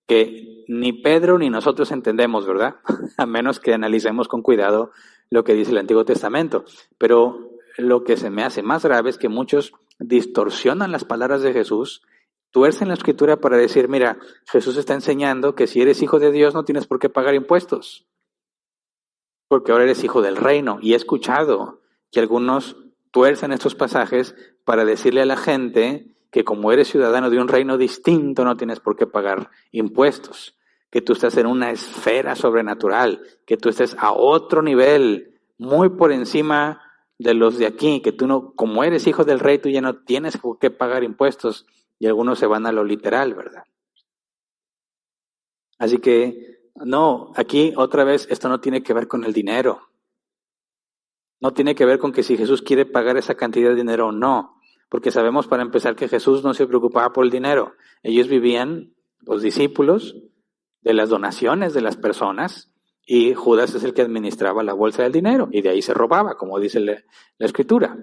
que ni Pedro ni nosotros entendemos, ¿verdad? A menos que analicemos con cuidado lo que dice el Antiguo Testamento. Pero lo que se me hace más grave es que muchos distorsionan las palabras de Jesús, tuercen la Escritura para decir, mira, Jesús está enseñando que si eres hijo de Dios no tienes por qué pagar impuestos, porque ahora eres hijo del reino. Y he escuchado que algunos tuercen estos pasajes para decirle a la gente que como eres ciudadano de un reino distinto no tienes por qué pagar impuestos, que tú estás en una esfera sobrenatural, que tú estés a otro nivel, muy por encima de los de aquí, que tú no, como eres hijo del rey, tú ya no tienes por qué pagar impuestos, y algunos se van a lo literal, ¿verdad? Así que, no, aquí otra vez esto no tiene que ver con el dinero. No tiene que ver con que si Jesús quiere pagar esa cantidad de dinero o no, porque sabemos para empezar que Jesús no se preocupaba por el dinero. Ellos vivían, los discípulos, de las donaciones de las personas, y Judas es el que administraba la bolsa del dinero, y de ahí se robaba, como dice la Escritura.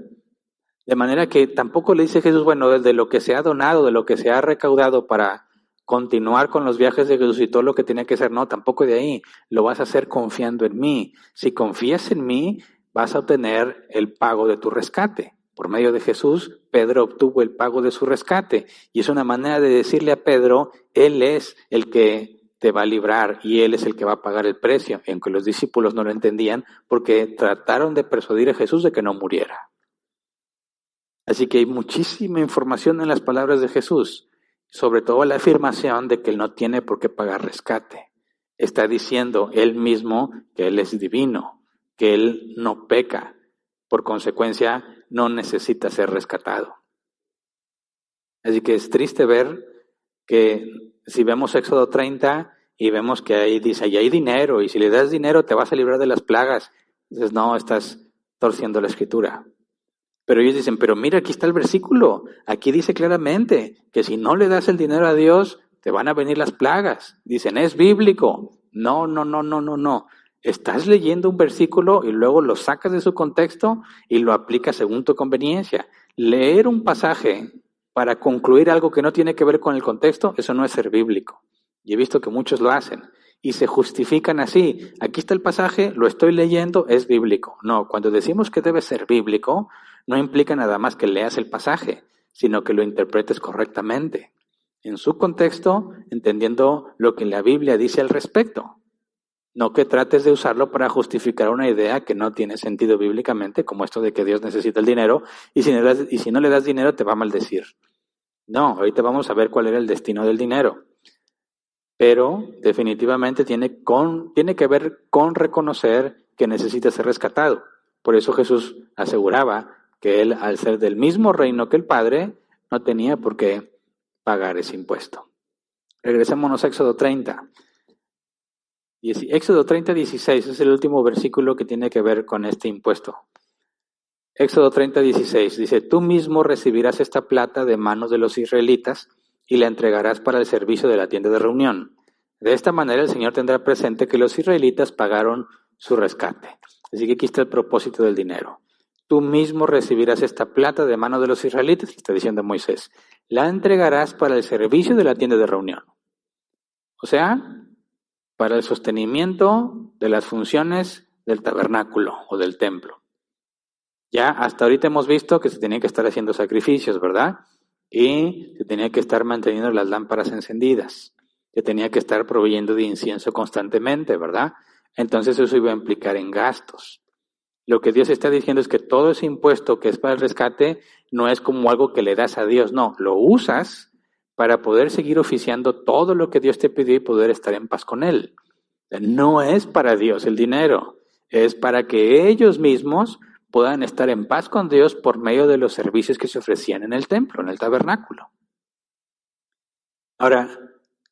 De manera que tampoco le dice Jesús, bueno, de lo que se ha donado, de lo que se ha recaudado para continuar con los viajes de Jesús y todo lo que tenía que hacer, no, tampoco de ahí. Lo vas a hacer confiando en mí. Si confías en mí, vas a obtener el pago de tu rescate. Por medio de Jesús, Pedro obtuvo el pago de su rescate. Y es una manera de decirle a Pedro, Él es el que te va a librar y Él es el que va a pagar el precio. Aunque los discípulos no lo entendían porque trataron de persuadir a Jesús de que no muriera. Así que hay muchísima información en las palabras de Jesús, sobre todo la afirmación de que Él no tiene por qué pagar rescate. Está diciendo Él mismo que Él es divino, que Él no peca, por consecuencia no necesita ser rescatado. Así que es triste ver que si vemos Éxodo 30 y vemos que ahí dice, ahí hay dinero, y si le das dinero te vas a librar de las plagas, dices, no, estás torciendo la Escritura. Pero ellos dicen, pero mira, aquí está el versículo, aquí dice claramente que si no le das el dinero a Dios, te van a venir las plagas. Dicen, es bíblico. No. Estás leyendo un versículo y luego lo sacas de su contexto y lo aplicas según tu conveniencia. Leer un pasaje para concluir algo que no tiene que ver con el contexto, eso no es ser bíblico. Y he visto que muchos lo hacen y se justifican así. Aquí está el pasaje, lo estoy leyendo, es bíblico. No, cuando decimos que debe ser bíblico, no implica nada más que leas el pasaje, sino que lo interpretes correctamente, en su contexto, entendiendo lo que la Biblia dice al respecto. No que trates de usarlo para justificar una idea que no tiene sentido bíblicamente, como esto de que Dios necesita el dinero, y si no le das dinero te va a maldecir. No, ahorita vamos a ver cuál era el destino del dinero. Pero definitivamente tiene que ver con reconocer que necesita ser rescatado. Por eso Jesús aseguraba que él, al ser del mismo reino que el Padre, no tenía por qué pagar ese impuesto. Regresémonos a Éxodo 30. Éxodo 30, 16 es el último versículo que tiene que ver con este impuesto. Éxodo 30, 16 dice: tú mismo recibirás esta plata de manos de los israelitas y la entregarás para el servicio de la tienda de reunión. De esta manera el Señor tendrá presente que los israelitas pagaron su rescate. Así que aquí está el propósito del dinero. Tú mismo recibirás esta plata de manos de los israelitas, está diciendo Moisés. La entregarás para el servicio de la tienda de reunión. O sea, para el sostenimiento de las funciones del tabernáculo o del templo. Ya hasta ahorita hemos visto que se tenían que estar haciendo sacrificios, ¿verdad? Y se tenía que estar manteniendo las lámparas encendidas. Se tenía que estar proveyendo de incienso constantemente, ¿verdad? Entonces eso iba a implicar en gastos. Lo que Dios está diciendo es que todo ese impuesto que es para el rescate no es como algo que le das a Dios, no, lo usas para poder seguir oficiando todo lo que Dios te pidió y poder estar en paz con Él. No es para Dios el dinero, es para que ellos mismos puedan estar en paz con Dios por medio de los servicios que se ofrecían en el templo, en el tabernáculo. Ahora,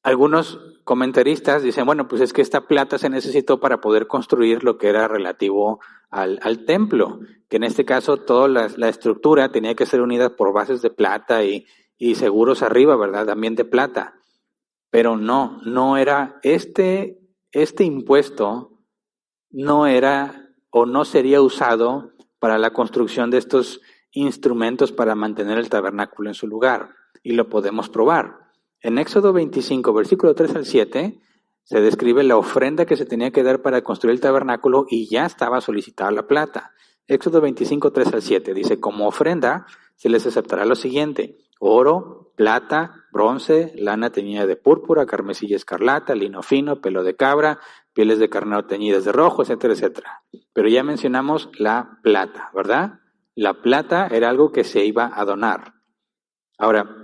algunos comentaristas dicen, bueno, pues es que esta plata se necesitó para poder construir lo que era relativo al templo, que en este caso toda la estructura tenía que ser unida por bases de plata y seguros arriba, ¿verdad? También de plata. Pero no era este impuesto no era o no sería usado para la construcción de estos instrumentos para mantener el tabernáculo en su lugar. Y lo podemos probar. En Éxodo 25, versículo 3 al 7, se describe la ofrenda que se tenía que dar para construir el tabernáculo y ya estaba solicitada la plata. Éxodo 25, 3 al 7 dice, como ofrenda se les aceptará lo siguiente: oro, plata, bronce, lana teñida de púrpura, carmesí y escarlata, lino fino, pelo de cabra, pieles de carnero teñidas de rojo, etcétera, etcétera. Pero ya mencionamos la plata, ¿verdad? La plata era algo que se iba a donar. Ahora,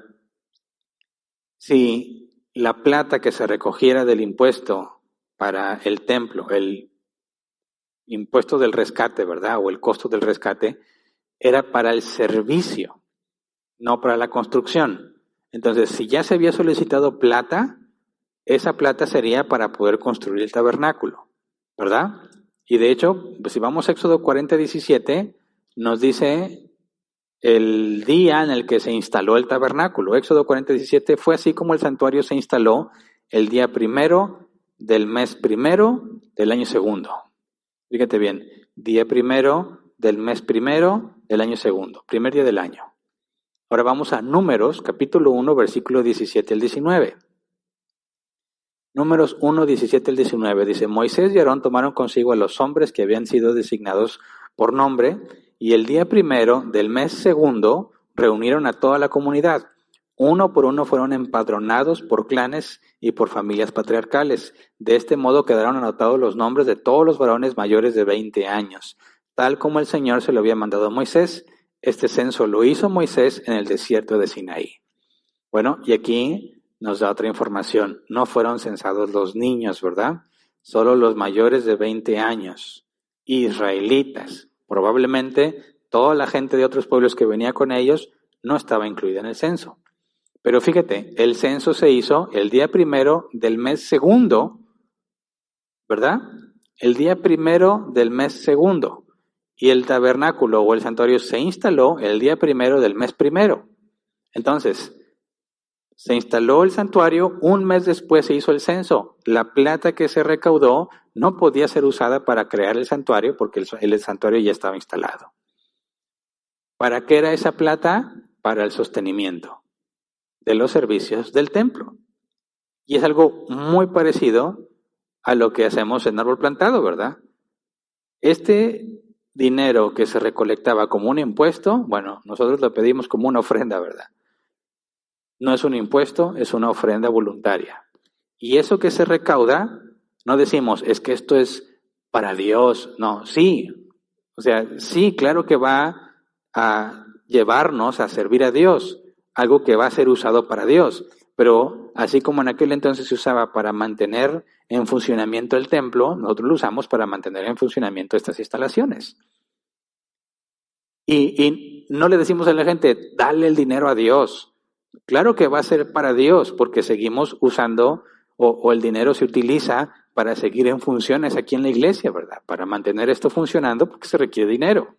si la plata que se recogiera del impuesto para el templo, el impuesto del rescate, ¿verdad? O el costo del rescate, era para el servicio, no para la construcción. Entonces, si ya se había solicitado plata, esa plata sería para poder construir el tabernáculo, ¿verdad? Y de hecho, pues si vamos a Éxodo 40, 17, nos dice el día en el que se instaló el tabernáculo. Éxodo 40, 17, fue así como el santuario se instaló el día primero del mes primero del año segundo. Fíjate bien, día primero del mes primero del año segundo, primer día del año. Ahora vamos a Números, capítulo 1, versículo 17 al 19. Números 1, 17 al 19 dice: Moisés y Aarón tomaron consigo a los hombres que habían sido designados por nombre, y el día primero del mes segundo reunieron a toda la comunidad. Uno por uno fueron empadronados por clanes y por familias patriarcales. De este modo quedaron anotados los nombres de todos los varones mayores de 20 años, tal como el Señor se lo había mandado a Moisés. Este censo lo hizo Moisés en el desierto de Sinaí. Bueno, y aquí nos da otra información. No fueron censados los niños, ¿verdad? Solo los mayores de 20 años, israelitas. Probablemente toda la gente de otros pueblos que venía con ellos no estaba incluida en el censo. Pero fíjate, el censo se hizo el día primero del mes segundo, ¿verdad? El día primero del mes segundo. Y el tabernáculo o el santuario se instaló el día primero del mes primero. Entonces, se instaló el santuario, un mes después se hizo el censo. La plata que se recaudó no podía ser usada para crear el santuario porque el santuario ya estaba instalado. ¿Para qué era esa plata? Para el sostenimiento. de los servicios del templo. Y es algo muy parecido a lo que hacemos en Árbol Plantado, ¿verdad? Este dinero que se recolectaba como un impuesto, bueno, nosotros lo pedimos como una ofrenda, ¿verdad? No es un impuesto, es una ofrenda voluntaria. Y eso que se recauda, no decimos, es que esto es para Dios. No, sí. O sea, sí, claro que va a llevarnos a servir a Dios, algo que va a ser usado para Dios. Pero así como en aquel entonces se usaba para mantener en funcionamiento el templo, nosotros lo usamos para mantener en funcionamiento estas instalaciones. Y no le decimos a la gente, dale el dinero a Dios. Claro que va a ser para Dios, porque seguimos usando, o el dinero se utiliza para seguir en funciones aquí en la iglesia, ¿verdad? Para mantener esto funcionando, porque se requiere dinero,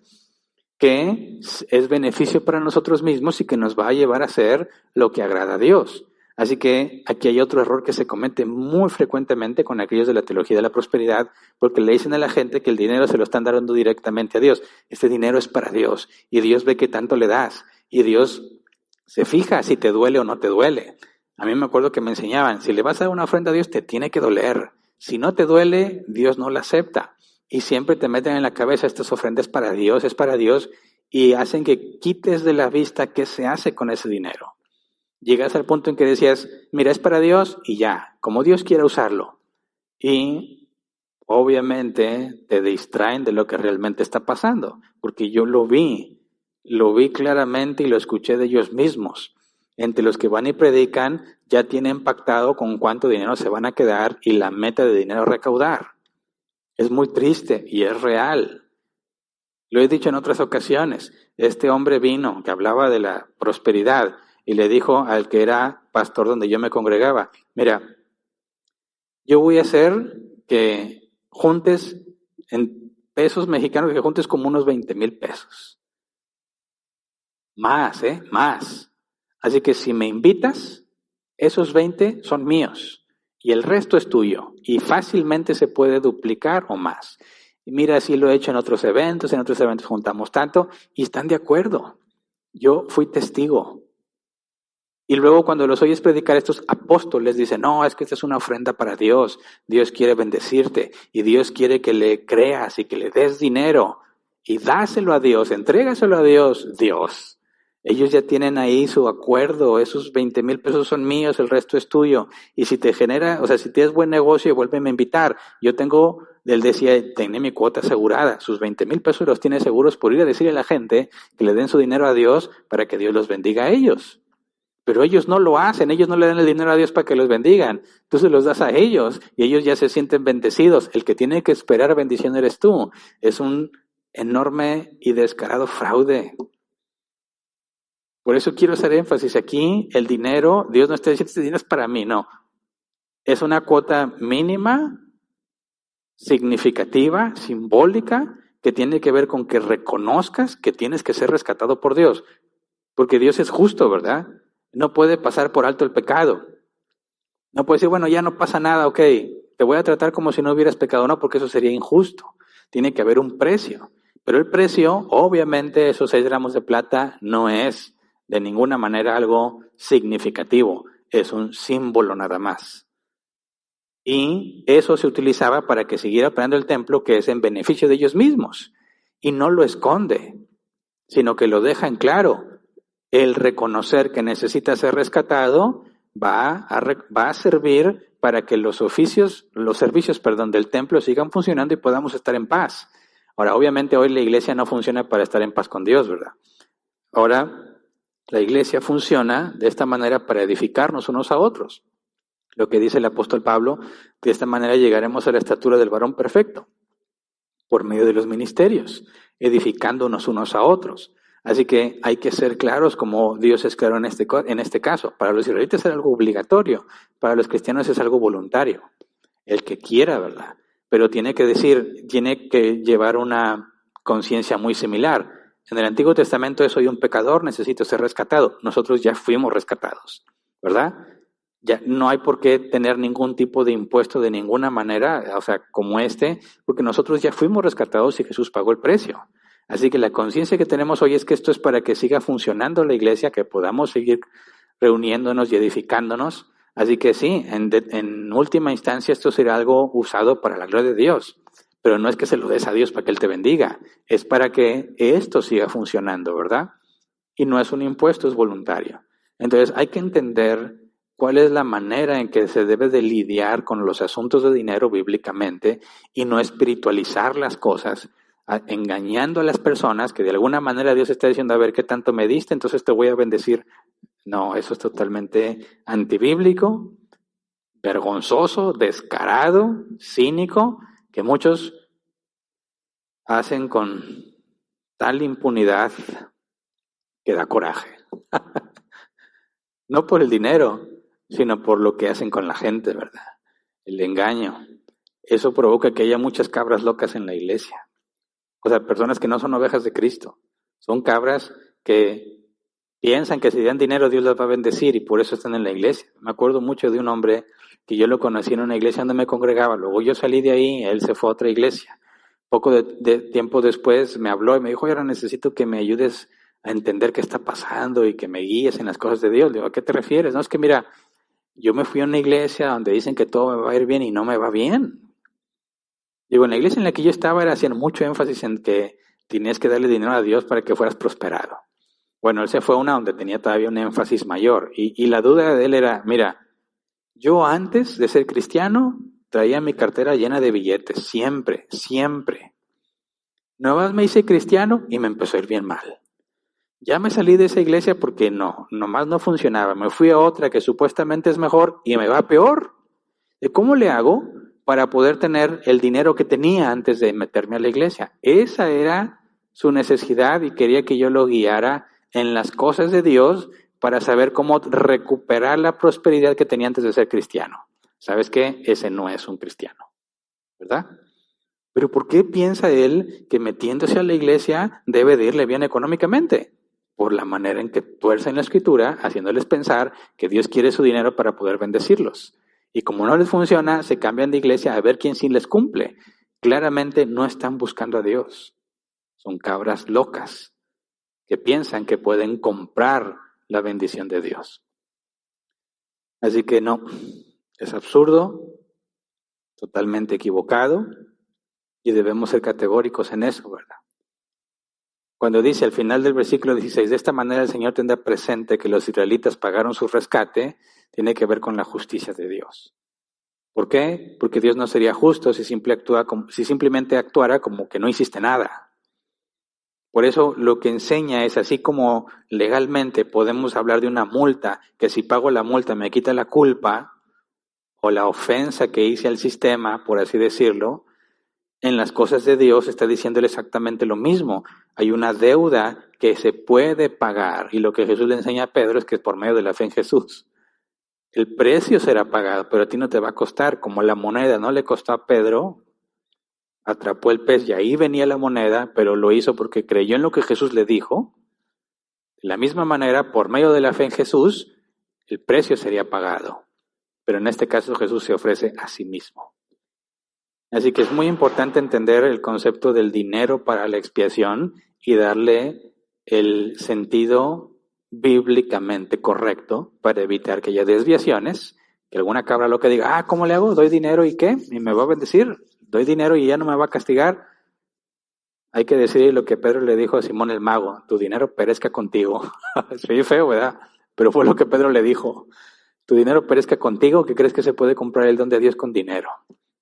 que es beneficio para nosotros mismos y que nos va a llevar a hacer lo que agrada a Dios. Así que aquí hay otro error que se comete muy frecuentemente con aquellos de la teología de la prosperidad, porque le dicen a la gente que el dinero se lo están dando directamente a Dios. Este dinero es para Dios y Dios ve qué tanto le das y Dios se fija si te duele o no te duele. A mí me acuerdo que me enseñaban, si le vas a dar una ofrenda a Dios te tiene que doler. Si no te duele, Dios no la acepta. Y siempre te meten en la cabeza estas ofrendas para Dios, es para Dios, y hacen que quites de la vista qué se hace con ese dinero. Llegas al punto en que decías, mira, es para Dios y ya, como Dios quiera usarlo. Y obviamente te distraen de lo que realmente está pasando, porque yo lo vi claramente y lo escuché de ellos mismos. Entre los que van y predican ya tienen pactado con cuánto dinero se van a quedar y la meta de dinero a recaudar. Es muy triste y es real. Lo he dicho en otras ocasiones. Este hombre vino que hablaba de la prosperidad y le dijo al que era pastor donde yo me congregaba, mira, yo voy a hacer que juntes en pesos mexicanos, que juntes como unos 20,000 pesos. Más, más. Así que si me invitas, esos 20 son míos y el resto es tuyo y fácilmente se puede duplicar o más. Y mira, así lo he hecho en otros eventos juntamos tanto y están de acuerdo. Yo fui testigo. Y luego cuando los oyes predicar estos apóstoles dicen, no, es que esta es una ofrenda para Dios, Dios quiere bendecirte y Dios quiere que le creas y que le des dinero y dáselo a Dios, entrégaselo a Dios, Dios. Ellos ya tienen ahí su acuerdo, esos 20,000 pesos son míos, el resto es tuyo. Y si te genera, o sea, si tienes buen negocio, vuélveme a invitar. Él decía, tenía mi cuota asegurada, sus 20,000 pesos los tiene seguros por ir a decirle a la gente que le den su dinero a Dios para que Dios los bendiga a ellos. Pero ellos no lo hacen, ellos no le dan el dinero a Dios para que los bendigan. Tú se los das a ellos y ellos ya se sienten bendecidos. El que tiene que esperar bendición eres tú. Es un enorme y descarado fraude. Por eso quiero hacer énfasis aquí, el dinero, Dios no está diciendo este dinero es para mí, no. Es una cuota mínima, significativa, simbólica, que tiene que ver con que reconozcas que tienes que ser rescatado por Dios. Porque Dios es justo, ¿verdad? No puede pasar por alto el pecado. No puede decir, bueno, ya no pasa nada, ok, te voy a tratar como si no hubieras pecado, no, porque eso sería injusto. Tiene que haber un precio. Pero el precio, obviamente, esos 6 gramos de plata no es de ninguna manera algo significativo, es un símbolo nada más. Y eso se utilizaba para que siguiera operando el templo, que es en beneficio de ellos mismos. Y no lo esconde, sino que lo deja en claro. El reconocer que necesita ser rescatado va a servir para que los servicios, del templo sigan funcionando y podamos estar en paz. Ahora, obviamente hoy la iglesia no funciona para estar en paz con Dios, ¿verdad? Ahora, la iglesia funciona de esta manera para edificarnos unos a otros. Lo que dice el apóstol Pablo, de esta manera llegaremos a la estatura del varón perfecto, por medio de los ministerios, edificándonos unos a otros. Así que hay que ser claros como Dios es claro en este caso. Para los israelitas es algo obligatorio, para los cristianos es algo voluntario. El que quiera, ¿verdad? Pero tiene que llevar una conciencia muy similar. En el Antiguo Testamento es soy un pecador, necesito ser rescatado. Nosotros ya fuimos rescatados, ¿verdad? Ya no hay por qué tener ningún tipo de impuesto de ninguna manera, o sea, como porque nosotros ya fuimos rescatados y Jesús pagó el precio. Así que la conciencia que tenemos hoy es que esto es para que siga funcionando la iglesia, que podamos seguir reuniéndonos y edificándonos. Así que sí, en última instancia esto será algo usado para la gloria de Dios. Pero no es que se lo des a Dios para que Él te bendiga, es para que esto siga funcionando, ¿verdad? Y no es un impuesto, es voluntario. Entonces hay que entender cuál es la manera en que se debe de lidiar con los asuntos de dinero bíblicamente y no espiritualizar las cosas, engañando a las personas que de alguna manera Dios está diciendo, a ver, ¿qué tanto me diste? Entonces te voy a bendecir. No, eso es totalmente antibíblico, vergonzoso, descarado, cínico, que muchos hacen con tal impunidad que da coraje. No por el dinero, sino por lo que hacen con la gente, ¿verdad? El engaño. Eso provoca que haya muchas cabras locas en la iglesia. O sea, personas que no son ovejas de Cristo. Son cabras que piensan que si dan dinero Dios las va a bendecir y por eso están en la iglesia. Me acuerdo mucho de un hombre que yo lo conocí en una iglesia donde me congregaba. Luego yo salí de ahí, él se fue a otra iglesia. Poco de tiempo después me habló y me dijo, ahora necesito que me ayudes a entender qué está pasando y que me guíes en las cosas de Dios. Le digo, ¿a qué te refieres? No, es que mira, yo me fui a una iglesia donde dicen que todo me va a ir bien y no me va bien. Digo, en la iglesia en la que yo estaba hacían mucho énfasis en que tenías que darle dinero a Dios para que fueras prosperado. Bueno, él se fue a una donde tenía todavía un énfasis mayor y la duda de él era, mira, yo antes de ser cristiano traía mi cartera llena de billetes, siempre. Nuevas me hice cristiano y me empezó a ir bien mal. Ya me salí de esa iglesia porque nomás no funcionaba. Me fui a otra que supuestamente es mejor y me va peor. ¿Y cómo le hago para poder tener el dinero que tenía antes de meterme a la iglesia? Esa era su necesidad y quería que yo lo guiara en las cosas de Dios para saber cómo recuperar la prosperidad que tenía antes de ser cristiano. ¿Sabes qué? Ese no es un cristiano, ¿verdad? Pero ¿por qué piensa él que metiéndose a la iglesia debe de irle bien económicamente? Por la manera en que tuercen la escritura, haciéndoles pensar que Dios quiere su dinero para poder bendecirlos. Y como no les funciona, se cambian de iglesia a ver quién sí les cumple. Claramente no están buscando a Dios. Son cabras locas que piensan que pueden comprar la bendición de Dios. Así que no, es absurdo, totalmente equivocado, y debemos ser categóricos en eso, ¿verdad? Cuando dice al final del versículo 16, de esta manera el Señor tendrá presente que los israelitas pagaron su rescate, tiene que ver con la justicia de Dios. ¿Por qué? Porque Dios no sería justo si simplemente actuara como que no hiciste nada. Por eso lo que enseña es, así como legalmente podemos hablar de una multa, que si pago la multa me quita la culpa o la ofensa que hice al sistema, por así decirlo, en las cosas de Dios está diciéndole exactamente lo mismo. Hay una deuda que se puede pagar y lo que Jesús le enseña a Pedro es que es por medio de la fe en Jesús. El precio será pagado, pero a ti no te va a costar. Como la moneda no le costó a Pedro, atrapó el pez y ahí venía la moneda, pero lo hizo porque creyó en lo que Jesús le dijo. De la misma manera, por medio de la fe en Jesús, el precio sería pagado. Pero en este caso Jesús se ofrece a sí mismo. Así que es muy importante entender el concepto del dinero para la expiación y darle el sentido bíblicamente correcto para evitar que haya desviaciones, que alguna cabra loca diga, ¿cómo le hago? ¿Doy dinero y qué? ¿Y me va a bendecir? ¿Doy dinero y ya no me va a castigar? Hay que decir lo que Pedro le dijo a Simón el mago, tu dinero perezca contigo. Es muy feo, ¿verdad? Pero fue lo que Pedro le dijo. Tu dinero perezca contigo, ¿qué crees que se puede comprar el don de Dios con dinero?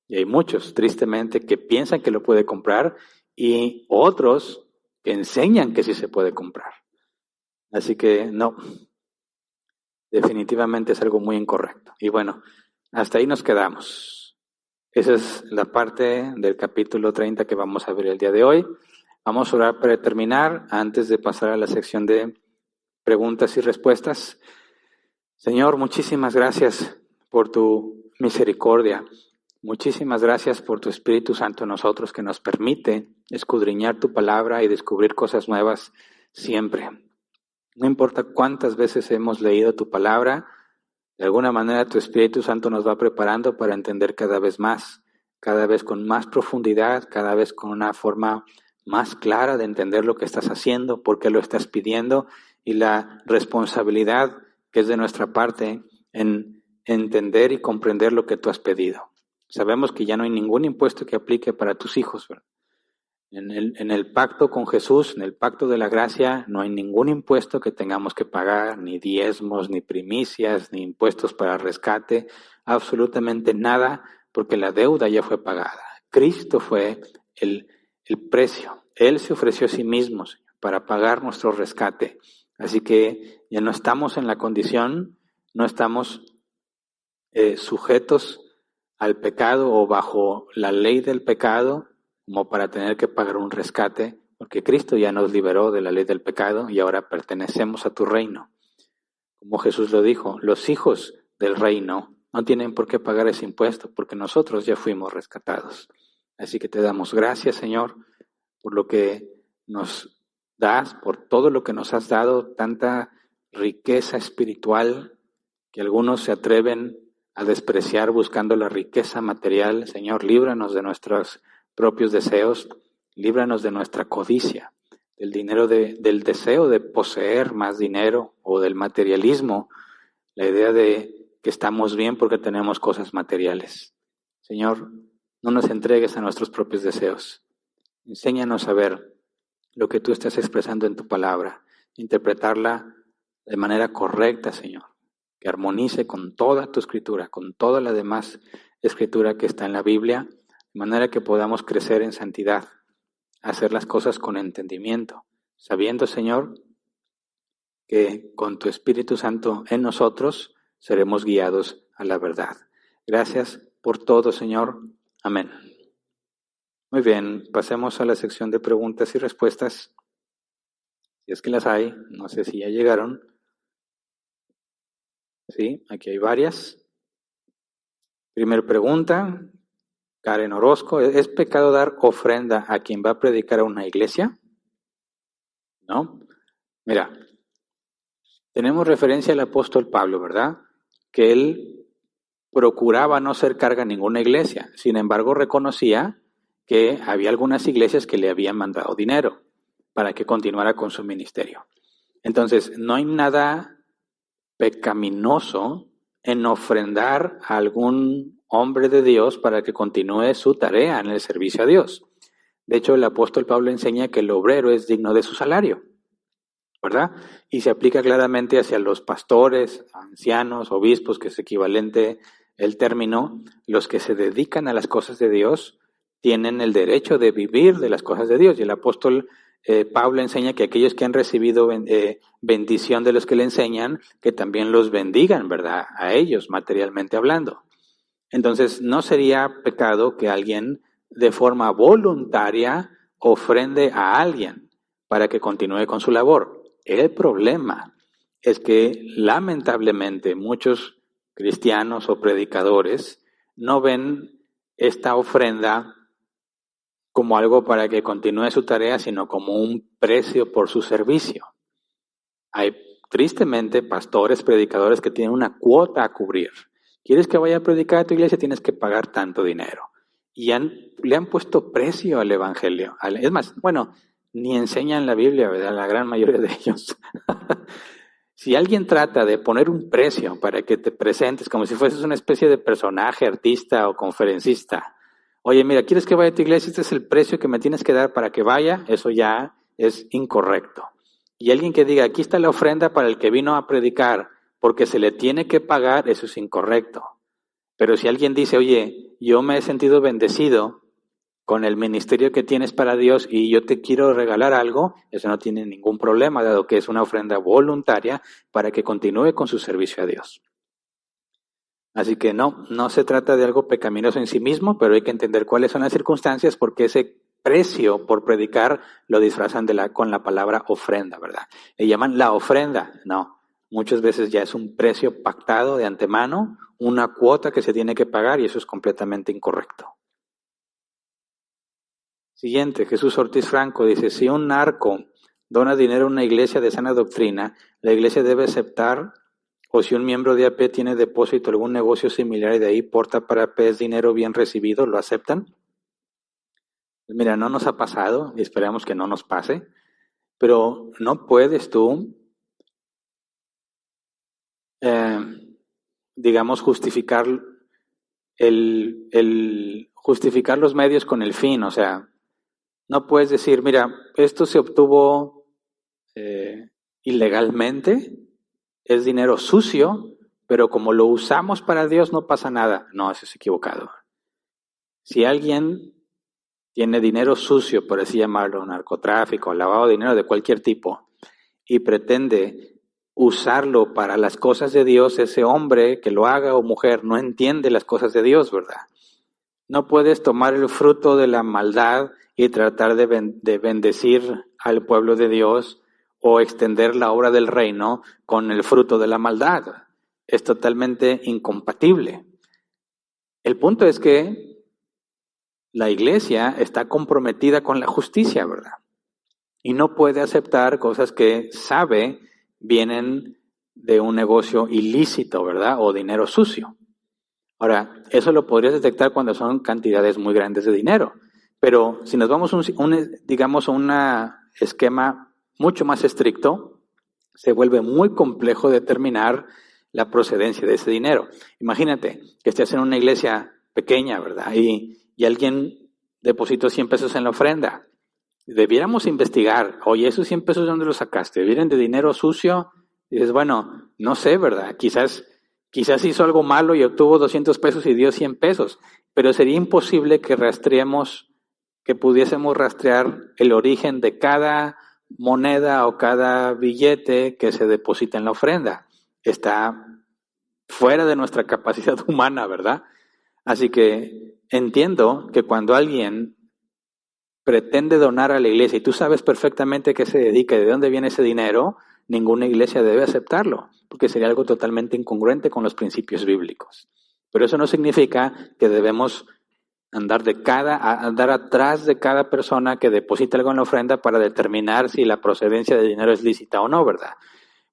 Y hay muchos, tristemente, que piensan que lo puede comprar y otros que enseñan que sí se puede comprar. Así que no, definitivamente es algo muy incorrecto. Y bueno, hasta ahí nos quedamos. Esa es la parte del capítulo 30 que vamos a ver el día de hoy. Vamos a orar para terminar antes de pasar a la sección de preguntas y respuestas. Señor, muchísimas gracias por tu misericordia. Muchísimas gracias por tu Espíritu Santo en nosotros que nos permite escudriñar tu palabra y descubrir cosas nuevas siempre. No importa cuántas veces hemos leído tu palabra, de alguna manera tu Espíritu Santo nos va preparando para entender cada vez más, cada vez con más profundidad, cada vez con una forma más clara de entender lo que estás haciendo, por qué lo estás pidiendo y la responsabilidad que es de nuestra parte en entender y comprender lo que tú has pedido. Sabemos que ya no hay ningún impuesto que aplique para tus hijos, ¿verdad? En el pacto con Jesús, en el pacto de la gracia, no hay ningún impuesto que tengamos que pagar, ni diezmos, ni primicias, ni impuestos para rescate, absolutamente nada, porque la deuda ya fue pagada. Cristo fue el precio. Él se ofreció a sí mismo, Señor, para pagar nuestro rescate. Así que ya no estamos en la condición, no estamos sujetos al pecado o bajo la ley del pecado, como para tener que pagar un rescate, porque Cristo ya nos liberó de la ley del pecado y ahora pertenecemos a tu reino. Como Jesús lo dijo, los hijos del reino no tienen por qué pagar ese impuesto, porque nosotros ya fuimos rescatados. Así que te damos gracias, Señor, por lo que nos das, por todo lo que nos has dado, tanta riqueza espiritual que algunos se atreven a despreciar buscando la riqueza material. Señor, líbranos de nuestros propios deseos, líbranos de nuestra codicia, del dinero del deseo de poseer más dinero o del materialismo, la idea de que estamos bien porque tenemos cosas materiales. Señor, no nos entregues a nuestros propios deseos. Enséñanos a ver lo que tú estás expresando en tu palabra, interpretarla de manera correcta, Señor, que armonice con toda tu escritura, con toda la demás escritura que está en la Biblia, de manera que podamos crecer en santidad, hacer las cosas con entendimiento, sabiendo, Señor, que con tu Espíritu Santo en nosotros seremos guiados a la verdad. Gracias por todo, Señor. Amén. Muy bien, pasemos a la sección de preguntas y respuestas. Si es que las hay, no sé si ya llegaron. Sí, aquí hay varias. Primera pregunta, Karen Orozco, ¿es pecado dar ofrenda a quien va a predicar a una iglesia? ¿No? Mira, tenemos referencia al apóstol Pablo, ¿verdad? Que él procuraba no ser carga a ninguna iglesia, sin embargo reconocía que había algunas iglesias que le habían mandado dinero para que continuara con su ministerio. Entonces, no hay nada pecaminoso en ofrendar a algún hombre de Dios para que continúe su tarea en el servicio a Dios. De hecho, el apóstol Pablo enseña que el obrero es digno de su salario, ¿verdad? Y se aplica claramente hacia los pastores, ancianos, obispos, que es equivalente el término. Los que se dedican a las cosas de Dios tienen el derecho de vivir de las cosas de Dios. Y el apóstol Pablo enseña que aquellos que han recibido bendición de los que le enseñan, que también los bendigan, ¿verdad? A ellos, materialmente hablando. Entonces, no sería pecado que alguien de forma voluntaria ofrende a alguien para que continúe con su labor. El problema es que lamentablemente muchos cristianos o predicadores no ven esta ofrenda como algo para que continúe su tarea, sino como un precio por su servicio. Hay tristemente pastores, predicadores que tienen una cuota a cubrir. ¿Quieres que vaya a predicar a tu iglesia? Tienes que pagar tanto dinero. Y le han puesto precio al evangelio. Es más, bueno, ni enseñan la Biblia, ¿verdad? La gran mayoría de ellos. Si alguien trata de poner un precio para que te presentes como si fueses una especie de personaje, artista o conferencista, oye, mira, ¿quieres que vaya a tu iglesia? Este es el precio que me tienes que dar para que vaya. Eso ya es incorrecto. Y alguien que diga, aquí está la ofrenda para el que vino a predicar, porque se le tiene que pagar, eso es incorrecto. Pero si alguien dice, oye, yo me he sentido bendecido con el ministerio que tienes para Dios y yo te quiero regalar algo, eso no tiene ningún problema, dado que es una ofrenda voluntaria para que continúe con su servicio a Dios. Así que no se trata de algo pecaminoso en sí mismo, pero hay que entender cuáles son las circunstancias, porque ese precio por predicar lo disfrazan con la palabra ofrenda, ¿verdad? Le llaman la ofrenda. No, muchas veces ya es un precio pactado de antemano, una cuota que se tiene que pagar, y eso es completamente incorrecto. Siguiente, Jesús Ortiz Franco dice, si un narco dona dinero a una iglesia de sana doctrina, la iglesia debe aceptar, o si un miembro de AP tiene depósito algún negocio similar y de ahí porta para AP es dinero bien recibido, ¿lo aceptan? Pues mira, no nos ha pasado y esperamos que no nos pase, pero no puedes tú eh, digamos, justificar justificar los medios con el fin. O sea, no puedes decir, mira, esto se obtuvo ilegalmente, es dinero sucio, pero como lo usamos para Dios no pasa nada. No, eso es equivocado. Si alguien tiene dinero sucio, por así llamarlo, narcotráfico, lavado de dinero de cualquier tipo, y pretende usarlo para las cosas de Dios, ese hombre que lo haga o mujer no entiende las cosas de Dios, ¿verdad? No puedes tomar el fruto de la maldad y tratar de bendecir al pueblo de Dios o extender la obra del reino con el fruto de la maldad. Es totalmente incompatible. El punto es que la iglesia está comprometida con la justicia, ¿verdad? Y no puede aceptar cosas que sabe vienen de un negocio ilícito, ¿verdad? O dinero sucio. Ahora, eso lo podrías detectar cuando son cantidades muy grandes de dinero. Pero si nos vamos digamos, a un esquema mucho más estricto, se vuelve muy complejo determinar la procedencia de ese dinero. Imagínate que estés en una iglesia pequeña, ¿verdad? Y alguien depositó 100 pesos en la ofrenda. Debiéramos investigar, oye, esos 100 pesos, ¿de dónde los sacaste? ¿Vienen de dinero sucio? Y dices, bueno, no sé, ¿verdad? Quizás hizo algo malo y obtuvo 200 pesos y dio 100 pesos, pero sería imposible que pudiésemos rastrear el origen de cada moneda o cada billete que se deposita en la ofrenda. Está fuera de nuestra capacidad humana, ¿verdad? Así que entiendo que cuando alguien pretende donar a la iglesia y tú sabes perfectamente qué se dedica y de dónde viene ese dinero, ninguna iglesia debe aceptarlo, porque sería algo totalmente incongruente con los principios bíblicos. Pero eso no significa que debemos andar atrás de cada persona que deposita algo en la ofrenda para determinar si la procedencia de dinero es lícita o no, ¿verdad?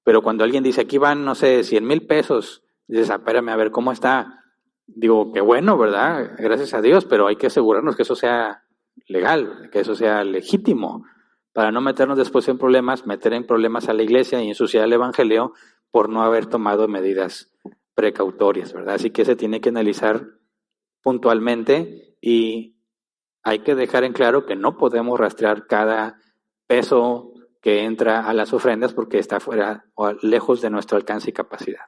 Pero cuando alguien dice, aquí van, no sé, 100,000 pesos, dices, espérame a ver cómo está. Digo, qué bueno, ¿verdad? Gracias a Dios, pero hay que asegurarnos que eso sea legal, que eso sea legítimo, para no meternos después en problemas, meter en problemas a la iglesia y ensuciar el evangelio por no haber tomado medidas precautorias, ¿verdad? Así que se tiene que analizar puntualmente y hay que dejar en claro que no podemos rastrear cada peso que entra a las ofrendas porque está fuera o lejos de nuestro alcance y capacidad.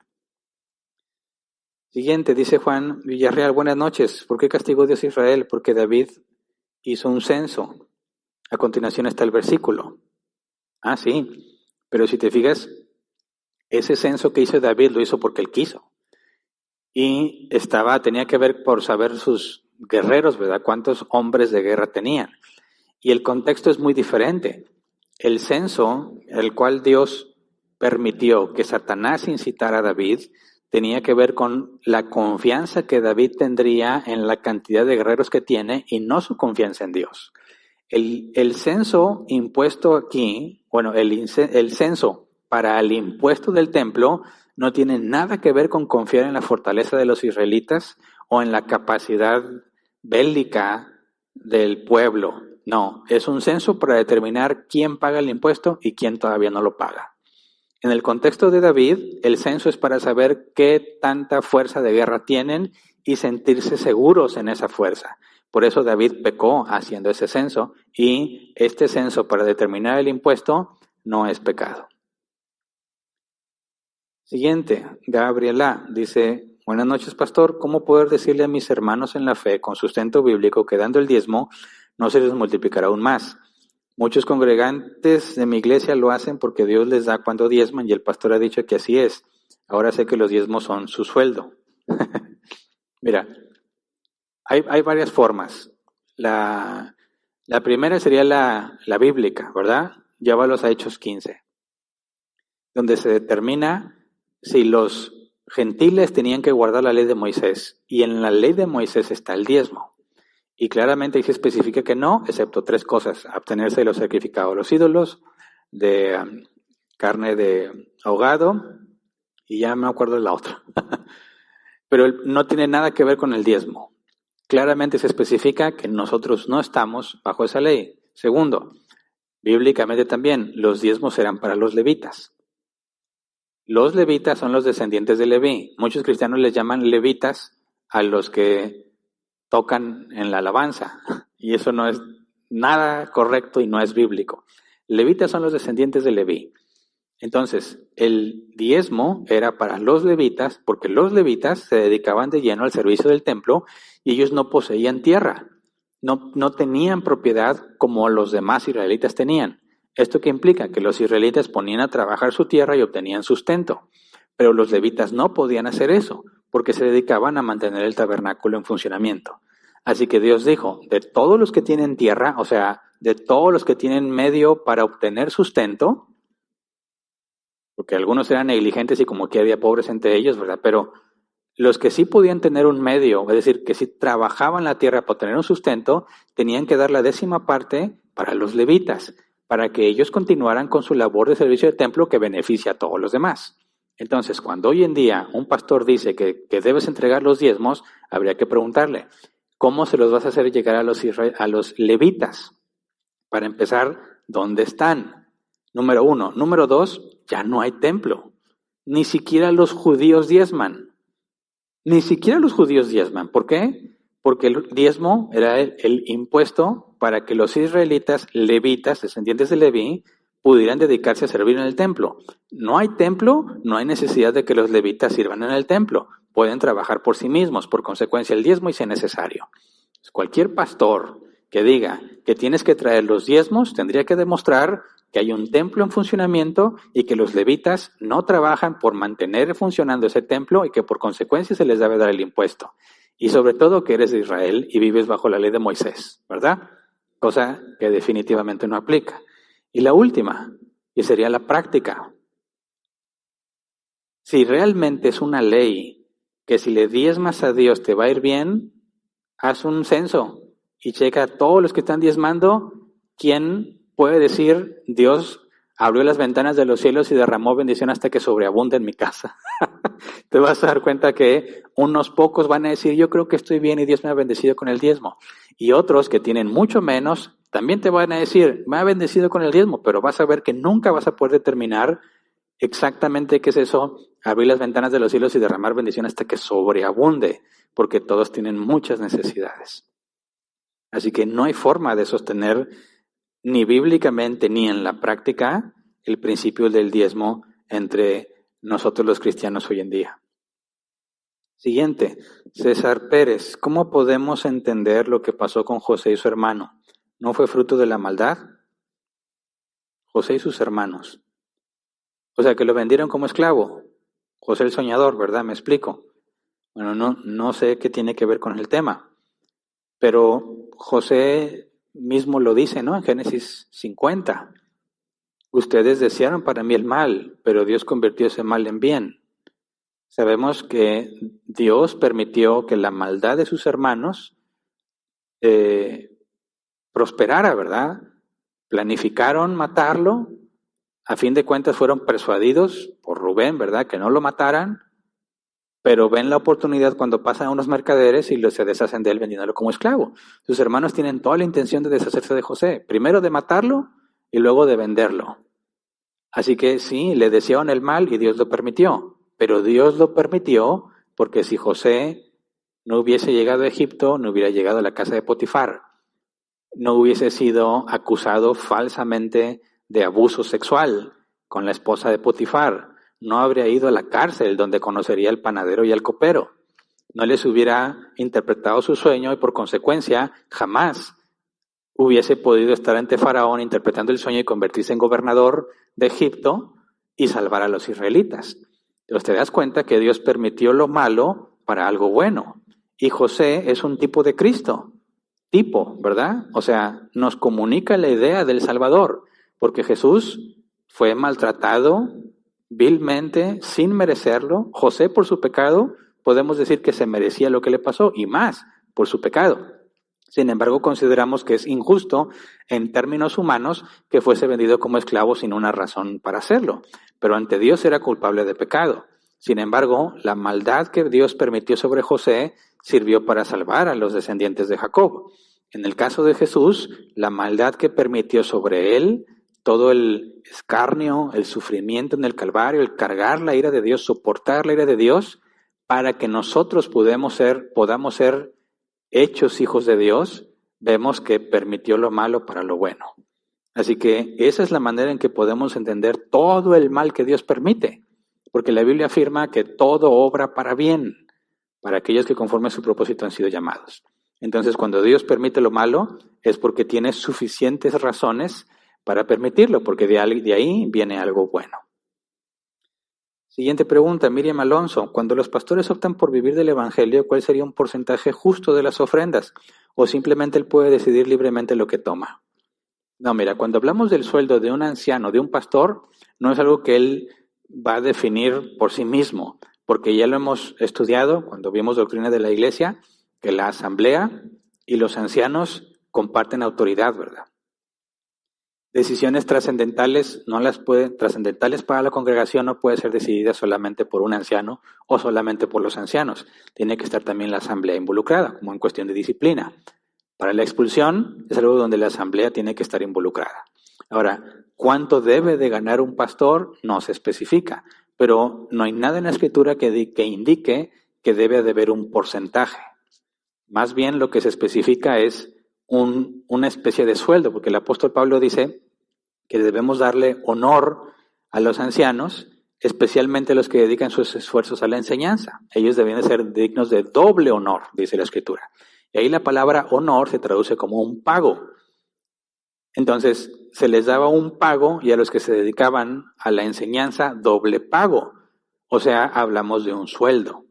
Siguiente, dice Juan Villarreal, buenas noches. ¿Por qué castigó Dios a Israel? Porque David hizo un censo. A continuación está el versículo. Ah, sí, pero si te fijas, ese censo que hizo David lo hizo porque él quiso. Y tenía que ver por saber sus guerreros, ¿verdad? Cuántos hombres de guerra tenían. Y el contexto es muy diferente. El censo, el cual Dios permitió que Satanás incitara a David, tenía que ver con la confianza que David tendría en la cantidad de guerreros que tiene y no su confianza en Dios. El censo impuesto aquí, bueno, el censo para el impuesto del templo no tiene nada que ver con confiar en la fortaleza de los israelitas o en la capacidad bélica del pueblo. No, es un censo para determinar quién paga el impuesto y quién todavía no lo paga. En el contexto de David, el censo es para saber qué tanta fuerza de guerra tienen y sentirse seguros en esa fuerza. Por eso David pecó haciendo ese censo y este censo para determinar el impuesto no es pecado. Siguiente, Gabriela dice, buenas noches pastor, ¿cómo poder decirle a mis hermanos en la fe con sustento bíblico que dando el diezmo no se les multiplicará aún más? Muchos congregantes de mi iglesia lo hacen porque Dios les da cuando diezman y el pastor ha dicho que así es. Ahora sé que los diezmos son su sueldo. Mira, hay varias formas. La primera sería la bíblica, ¿verdad? Llévalos a Hechos 15, donde se determina si los gentiles tenían que guardar la ley de Moisés. Y en la ley de Moisés está el diezmo. Y claramente ahí se especifica que no, excepto 3 cosas: abstenerse de los sacrificados a los ídolos, de carne de ahogado, y ya me acuerdo de la otra. Pero no tiene nada que ver con el diezmo. Claramente se especifica que nosotros no estamos bajo esa ley. Segundo, bíblicamente también, los diezmos eran para los levitas. Los levitas son los descendientes de Leví. Muchos cristianos les llaman levitas a los que tocan en la alabanza. Y eso no es nada correcto y no es bíblico. Levitas son los descendientes de Leví. Entonces, el diezmo era para los levitas, porque los levitas se dedicaban de lleno al servicio del templo y ellos no poseían tierra, no tenían propiedad como los demás israelitas tenían. ¿Esto qué implica? Que los israelitas ponían a trabajar su tierra y obtenían sustento, pero los levitas no podían hacer eso, porque se dedicaban a mantener el tabernáculo en funcionamiento. Así que Dios dijo, de todos los que tienen tierra, o sea, de todos los que tienen medio para obtener sustento, porque algunos eran negligentes y como que había pobres entre ellos, ¿verdad? Pero los que sí podían tener un medio, es decir, que si trabajaban la tierra para tener un sustento, tenían que dar la 10ª parte para los levitas, para que ellos continuaran con su labor de servicio de templo que beneficia a todos los demás. Entonces, cuando hoy en día un pastor dice que debes entregar los diezmos, habría que preguntarle, ¿cómo se los vas a hacer llegar a los levitas? Para empezar, ¿dónde están? Número 1. Número 2, ya no hay templo. Ni siquiera los judíos diezman. Ni siquiera los judíos diezman. ¿Por qué? Porque el diezmo era el impuesto para que los israelitas, levitas, descendientes de Leví, pudieran dedicarse a servir en el templo. No hay templo, no hay necesidad de que los levitas sirvan en el templo. Pueden trabajar por sí mismos, por consecuencia el diezmo y si es necesario. Cualquier pastor que diga que tienes que traer los diezmos tendría que demostrar que hay un templo en funcionamiento y que los levitas no trabajan por mantener funcionando ese templo y que por consecuencia se les debe dar el impuesto. Y sobre todo que eres de Israel y vives bajo la ley de Moisés, ¿verdad? Cosa que definitivamente no aplica. Y la última, y sería la práctica. Si realmente es una ley que si le diezmas a Dios te va a ir bien, haz un censo y checa a todos los que están diezmando, ¿quién puede decir, Dios abrió las ventanas de los cielos y derramó bendición hasta que sobreabunde en mi casa? Te vas a dar cuenta que unos pocos van a decir, yo creo que estoy bien y Dios me ha bendecido con el diezmo. Y otros que tienen mucho menos, también te van a decir, me ha bendecido con el diezmo, pero vas a ver que nunca vas a poder determinar exactamente qué es eso, abrir las ventanas de los cielos y derramar bendición hasta que sobreabunde, porque todos tienen muchas necesidades. Así que no hay forma de sostener ni bíblicamente ni en la práctica el principio del diezmo entre nosotros los cristianos hoy en día. Siguiente, César Pérez, ¿cómo podemos entender lo que pasó con José y su hermano? ¿No fue fruto de la maldad? José y sus hermanos. O sea, que lo vendieron como esclavo. José el soñador, ¿verdad? Me explico. Bueno, no sé qué tiene que ver con el tema. Pero José mismo lo dice, ¿no? En Génesis 50. Ustedes desearon para mí el mal, pero Dios convirtió ese mal en bien. Sabemos que Dios permitió que la maldad de sus hermanos prosperara, ¿verdad? Planificaron matarlo. A fin de cuentas fueron persuadidos por Rubén, ¿verdad? Que no lo mataran. Pero ven la oportunidad cuando pasan a unos mercaderes y se deshacen de él vendiéndolo como esclavo. Sus hermanos tienen toda la intención de deshacerse de José. Primero de matarlo y luego de venderlo. Así que sí, le desearon el mal y Dios lo permitió. Pero Dios lo permitió porque si José no hubiese llegado a Egipto, no hubiera llegado a la casa de Potifar. No hubiese sido acusado falsamente de abuso sexual con la esposa de Potifar. No habría ido a la cárcel donde conocería al panadero y al copero. No les hubiera interpretado su sueño y por consecuencia jamás hubiese podido estar ante Faraón interpretando el sueño y convertirse en gobernador de Egipto y salvar a los israelitas. Entonces te das cuenta que Dios permitió lo malo para algo bueno. Y José es un tipo de Cristo. Tipo, ¿verdad? O sea, nos comunica la idea del Salvador. Porque Jesús fue maltratado vilmente, sin merecerlo. José, por su pecado, podemos decir que se merecía lo que le pasó, y más, por su pecado. Sin embargo, consideramos que es injusto, en términos humanos, que fuese vendido como esclavo sin una razón para hacerlo. Pero ante Dios era culpable de pecado. Sin embargo, la maldad que Dios permitió sobre José sirvió para salvar a los descendientes de Jacob. En el caso de Jesús, la maldad que permitió sobre él todo el escarnio, el sufrimiento en el Calvario, el cargar la ira de Dios, soportar la ira de Dios, para que nosotros podamos ser hechos hijos de Dios, vemos que permitió lo malo para lo bueno. Así que esa es la manera en que podemos entender todo el mal que Dios permite, porque la Biblia afirma que todo obra para bien, para aquellos que conforme a su propósito han sido llamados. Entonces, cuando Dios permite lo malo, es porque tiene suficientes razones para permitirlo, porque de ahí viene algo bueno. Siguiente pregunta, Miriam Alonso. Cuando los pastores optan por vivir del Evangelio, ¿cuál sería un porcentaje justo de las ofrendas? ¿O simplemente él puede decidir libremente lo que toma? No, mira, cuando hablamos del sueldo de un anciano, de un pastor, no es algo que él va a definir por sí mismo, porque ya lo hemos estudiado cuando vimos doctrina de la iglesia, que la asamblea y los ancianos comparten autoridad, ¿verdad? Decisiones trascendentales trascendentales para la congregación no puede ser decidida solamente por un anciano o solamente por los ancianos. Tiene que estar también la asamblea involucrada, como en cuestión de disciplina. Para la expulsión es algo donde la asamblea tiene que estar involucrada. Ahora, ¿cuánto debe de ganar un pastor? No se especifica, pero no hay nada en la Escritura que indique que debe de haber un porcentaje. Más bien lo que se especifica es una especie de sueldo, porque el apóstol Pablo dice que debemos darle honor a los ancianos, especialmente los que dedican sus esfuerzos a la enseñanza. Ellos deben de ser dignos de doble honor, dice la Escritura. Y ahí la palabra honor se traduce como un pago. Entonces, se les daba un pago y a los que se dedicaban a la enseñanza, doble pago. O sea, hablamos de un sueldo.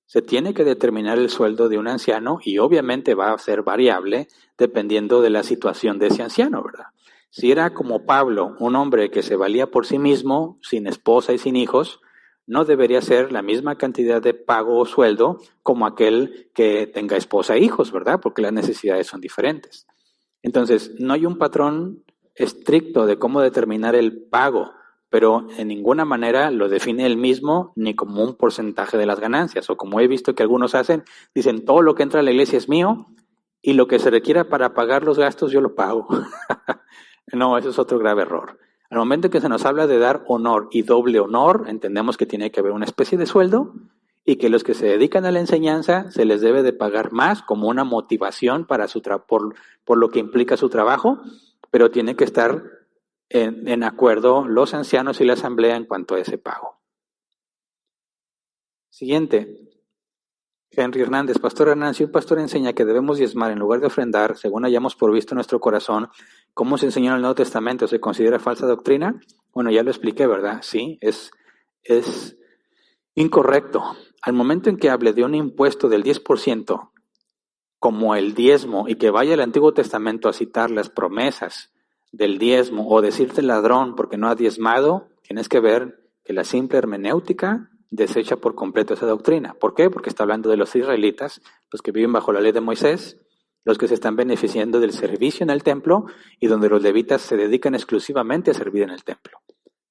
Se tiene que determinar el sueldo de un anciano y obviamente va a ser variable dependiendo de la situación de ese anciano, ¿verdad? Si era como Pablo, un hombre que se valía por sí mismo, sin esposa y sin hijos, no debería ser la misma cantidad de pago o sueldo como aquel que tenga esposa e hijos, ¿verdad? Porque las necesidades son diferentes. Entonces, no hay un patrón estricto de cómo determinar el pago, pero en ninguna manera lo define él mismo ni como un porcentaje de las ganancias, o como he visto que algunos hacen, dicen todo lo que entra a la iglesia es mío y lo que se requiera para pagar los gastos yo lo pago. No, eso es otro grave error. Al momento que se nos habla de dar honor y doble honor, entendemos que tiene que haber una especie de sueldo y que los que se dedican a la enseñanza se les debe de pagar más como una motivación para por lo que implica su trabajo, pero tiene que estar en acuerdo los ancianos y la asamblea en cuanto a ese pago. Siguiente. Henry Hernández, Pastor Hernández, si un pastor enseña que debemos diezmar en lugar de ofrendar, según hayamos provisto nuestro corazón, ¿cómo se enseñó en el Nuevo Testamento? ¿Se considera falsa doctrina? Bueno, ya lo expliqué, ¿verdad? Sí, es incorrecto. Al momento en que hable de un impuesto del 10%, como el diezmo, y que vaya al Antiguo Testamento a citar las promesas del diezmo, o decirte ladrón porque no ha diezmado, tienes que ver que la simple hermenéutica desecha por completo esa doctrina. ¿Por qué? Porque está hablando de los israelitas, los que viven bajo la ley de Moisés, los que se están beneficiando del servicio en el templo y donde los levitas se dedican exclusivamente a servir en el templo.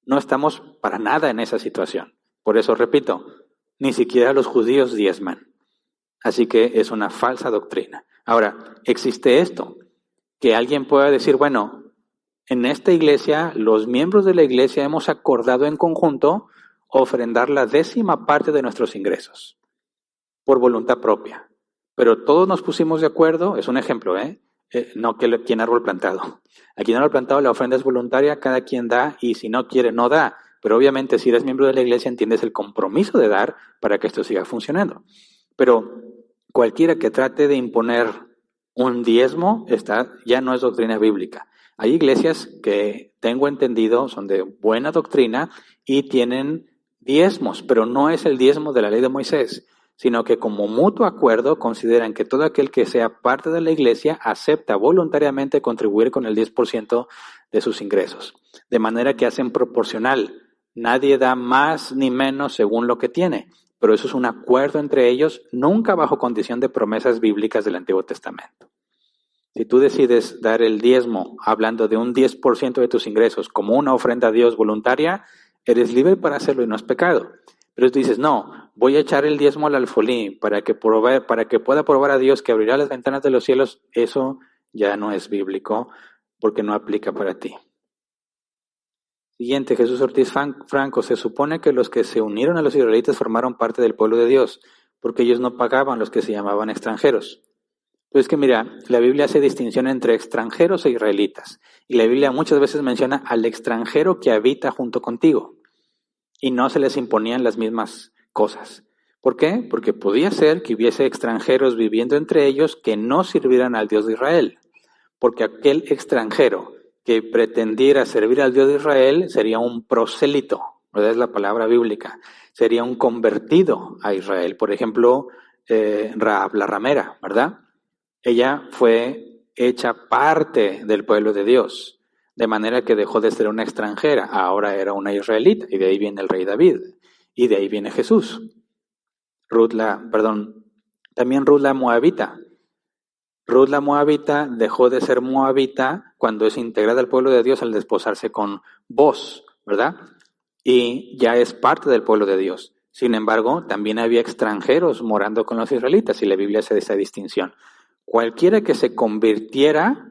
No estamos para nada en esa situación. Por eso, repito, ni siquiera los judíos diezman. Así que es una falsa doctrina. Ahora, existe esto, que alguien pueda decir, bueno, en esta iglesia, los miembros de la iglesia hemos acordado en conjunto ofrendar la 10ª parte de nuestros ingresos, por voluntad propia. Pero todos nos pusimos de acuerdo, es un ejemplo, no que quien árbol plantado. A quien árbol plantado la ofrenda es voluntaria, cada quien da y si no quiere no da. Pero obviamente si eres miembro de la iglesia entiendes el compromiso de dar para que esto siga funcionando. Pero cualquiera que trate de imponer un diezmo ya no es doctrina bíblica. Hay iglesias que tengo entendido son de buena doctrina y tienen diezmos, pero no es el diezmo de la ley de Moisés, sino que como mutuo acuerdo consideran que todo aquel que sea parte de la iglesia acepta voluntariamente contribuir con el 10% de sus ingresos, de manera que hacen proporcional. Nadie da más ni menos según lo que tiene, pero eso es un acuerdo entre ellos, nunca bajo condición de promesas bíblicas del Antiguo Testamento. Si tú decides dar el diezmo hablando de un 10% de tus ingresos como una ofrenda a Dios voluntaria, eres libre para hacerlo y no es pecado. Pero tú dices, no, voy a echar el diezmo al alfolí para que pueda probar a Dios que abrirá las ventanas de los cielos, eso ya no es bíblico porque no aplica para ti. Siguiente, Jesús Ortiz Franco, se supone que los que se unieron a los israelitas formaron parte del pueblo de Dios, porque ellos no pagaban los que se llamaban extranjeros. Pues que mira, la Biblia hace distinción entre extranjeros e israelitas, y la Biblia muchas veces menciona al extranjero que habita junto contigo, y no se les imponían las mismas cosas. ¿Por qué? Porque podía ser que hubiese extranjeros viviendo entre ellos que no sirvieran al Dios de Israel, porque aquel extranjero que pretendiera servir al Dios de Israel sería un prosélito, ¿verdad? Es la palabra bíblica, sería un convertido a Israel. Por ejemplo, Rahab la ramera, ¿verdad? Ella fue hecha parte del pueblo de Dios, de manera que dejó de ser una extranjera, ahora era una israelita, y de ahí viene el rey David, y de ahí viene Jesús. También Ruth la moabita. Ruth la moabita dejó de ser moabita cuando es integrada al pueblo de Dios al desposarse con Boz, ¿verdad? Y ya es parte del pueblo de Dios. Sin embargo, también había extranjeros morando con los israelitas y la Biblia hace esa distinción. Cualquiera que se convirtiera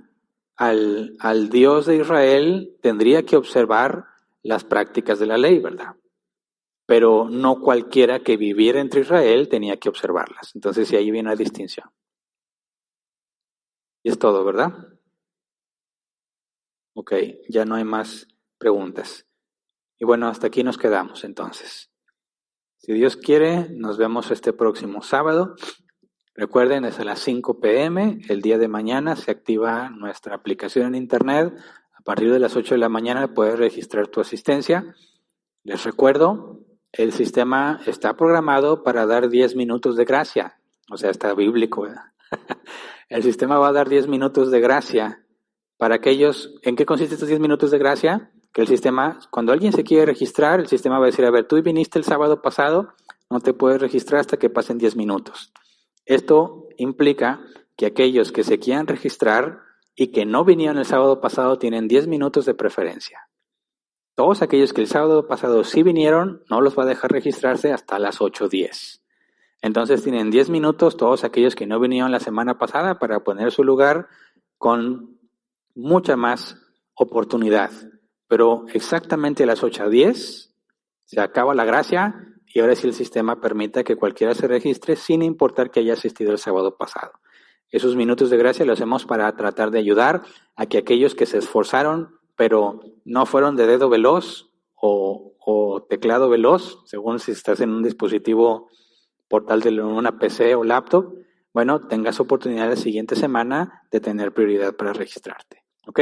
al Dios de Israel tendría que observar las prácticas de la ley, ¿verdad? Pero no cualquiera que viviera entre Israel tenía que observarlas. Entonces, sí, ahí viene la distinción. Y es todo, ¿verdad? Ok, ya no hay más preguntas. Y bueno, hasta aquí nos quedamos entonces. Si Dios quiere, nos vemos este próximo sábado. Recuerden, es a las 5 p.m. El día de mañana se activa nuestra aplicación en internet. A partir de las 8 de la mañana puedes registrar tu asistencia. Les recuerdo, el sistema está programado para dar 10 minutos de gracia. O sea, está bíblico, ¿verdad? El sistema va a dar 10 minutos de gracia para aquellos. ¿En qué consiste estos 10 minutos de gracia? Que el sistema, cuando alguien se quiere registrar, el sistema va a decir, a ver, tú viniste el sábado pasado, no te puedes registrar hasta que pasen 10 minutos. Esto implica que aquellos que se quieran registrar y que no vinieron el sábado pasado tienen 10 minutos de preferencia. Todos aquellos que el sábado pasado sí vinieron, no los va a dejar registrarse hasta las 8:10. Entonces tienen 10 minutos todos aquellos que no vinieron la semana pasada para poner su lugar con mucha más oportunidad. Pero exactamente a las 8:10 se acaba la gracia y ahora sí el sistema permite que cualquiera se registre sin importar que haya asistido el sábado pasado. Esos minutos de gracia los hacemos para tratar de ayudar a que aquellos que se esforzaron pero no fueron de dedo veloz o teclado veloz, según si estás en un dispositivo portal de una PC o laptop, bueno, tengas oportunidad la siguiente semana de tener prioridad para registrarte. ¿Ok?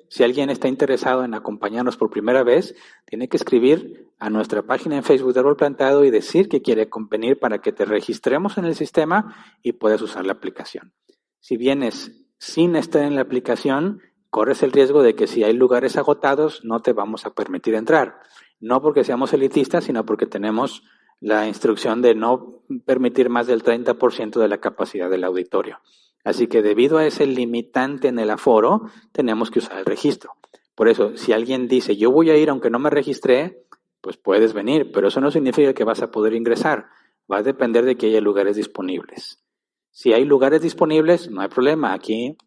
Si alguien está interesado en acompañarnos por primera vez, tiene que escribir a nuestra página en Facebook de Árbol Plantado y decir que quiere convenir para que te registremos en el sistema y puedas usar la aplicación. Si vienes sin estar en la aplicación, corres el riesgo de que si hay lugares agotados, no te vamos a permitir entrar. No porque seamos elitistas, sino porque tenemos la instrucción de no permitir más del 30% de la capacidad del auditorio. Así que debido a ese limitante en el aforo, tenemos que usar el registro. Por eso, si alguien dice, yo voy a ir aunque no me registré, pues puedes venir, pero eso no significa que vas a poder ingresar. Va a depender de que haya lugares disponibles. Si hay lugares disponibles, no hay problema. Aquí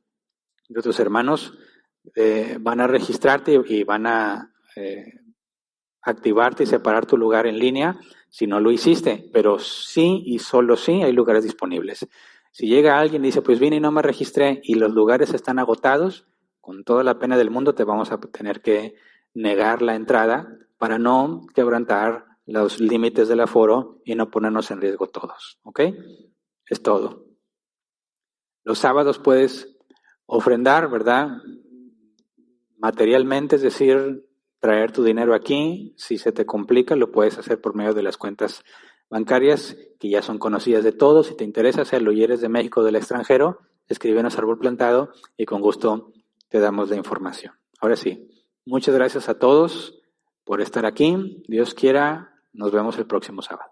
nuestros hermanos van a registrarte y van a activarte y separar tu lugar en línea si no lo hiciste, pero sí y solo sí hay lugares disponibles. Si llega alguien y dice, pues vine y no me registré y los lugares están agotados, con toda la pena del mundo te vamos a tener que negar la entrada para no quebrantar los límites del aforo y no ponernos en riesgo todos. ¿Ok? Es todo. Los sábados puedes ofrendar, ¿verdad? Materialmente, es decir, traer tu dinero aquí. Si se te complica, lo puedes hacer por medio de las cuentas bancarias que ya son conocidas de todos. Si te interesa hacerlo y eres de México o del extranjero, escríbenos Árbol Plantado y con gusto te damos la información. Ahora sí, muchas gracias a todos por estar aquí. Dios quiera, nos vemos el próximo sábado.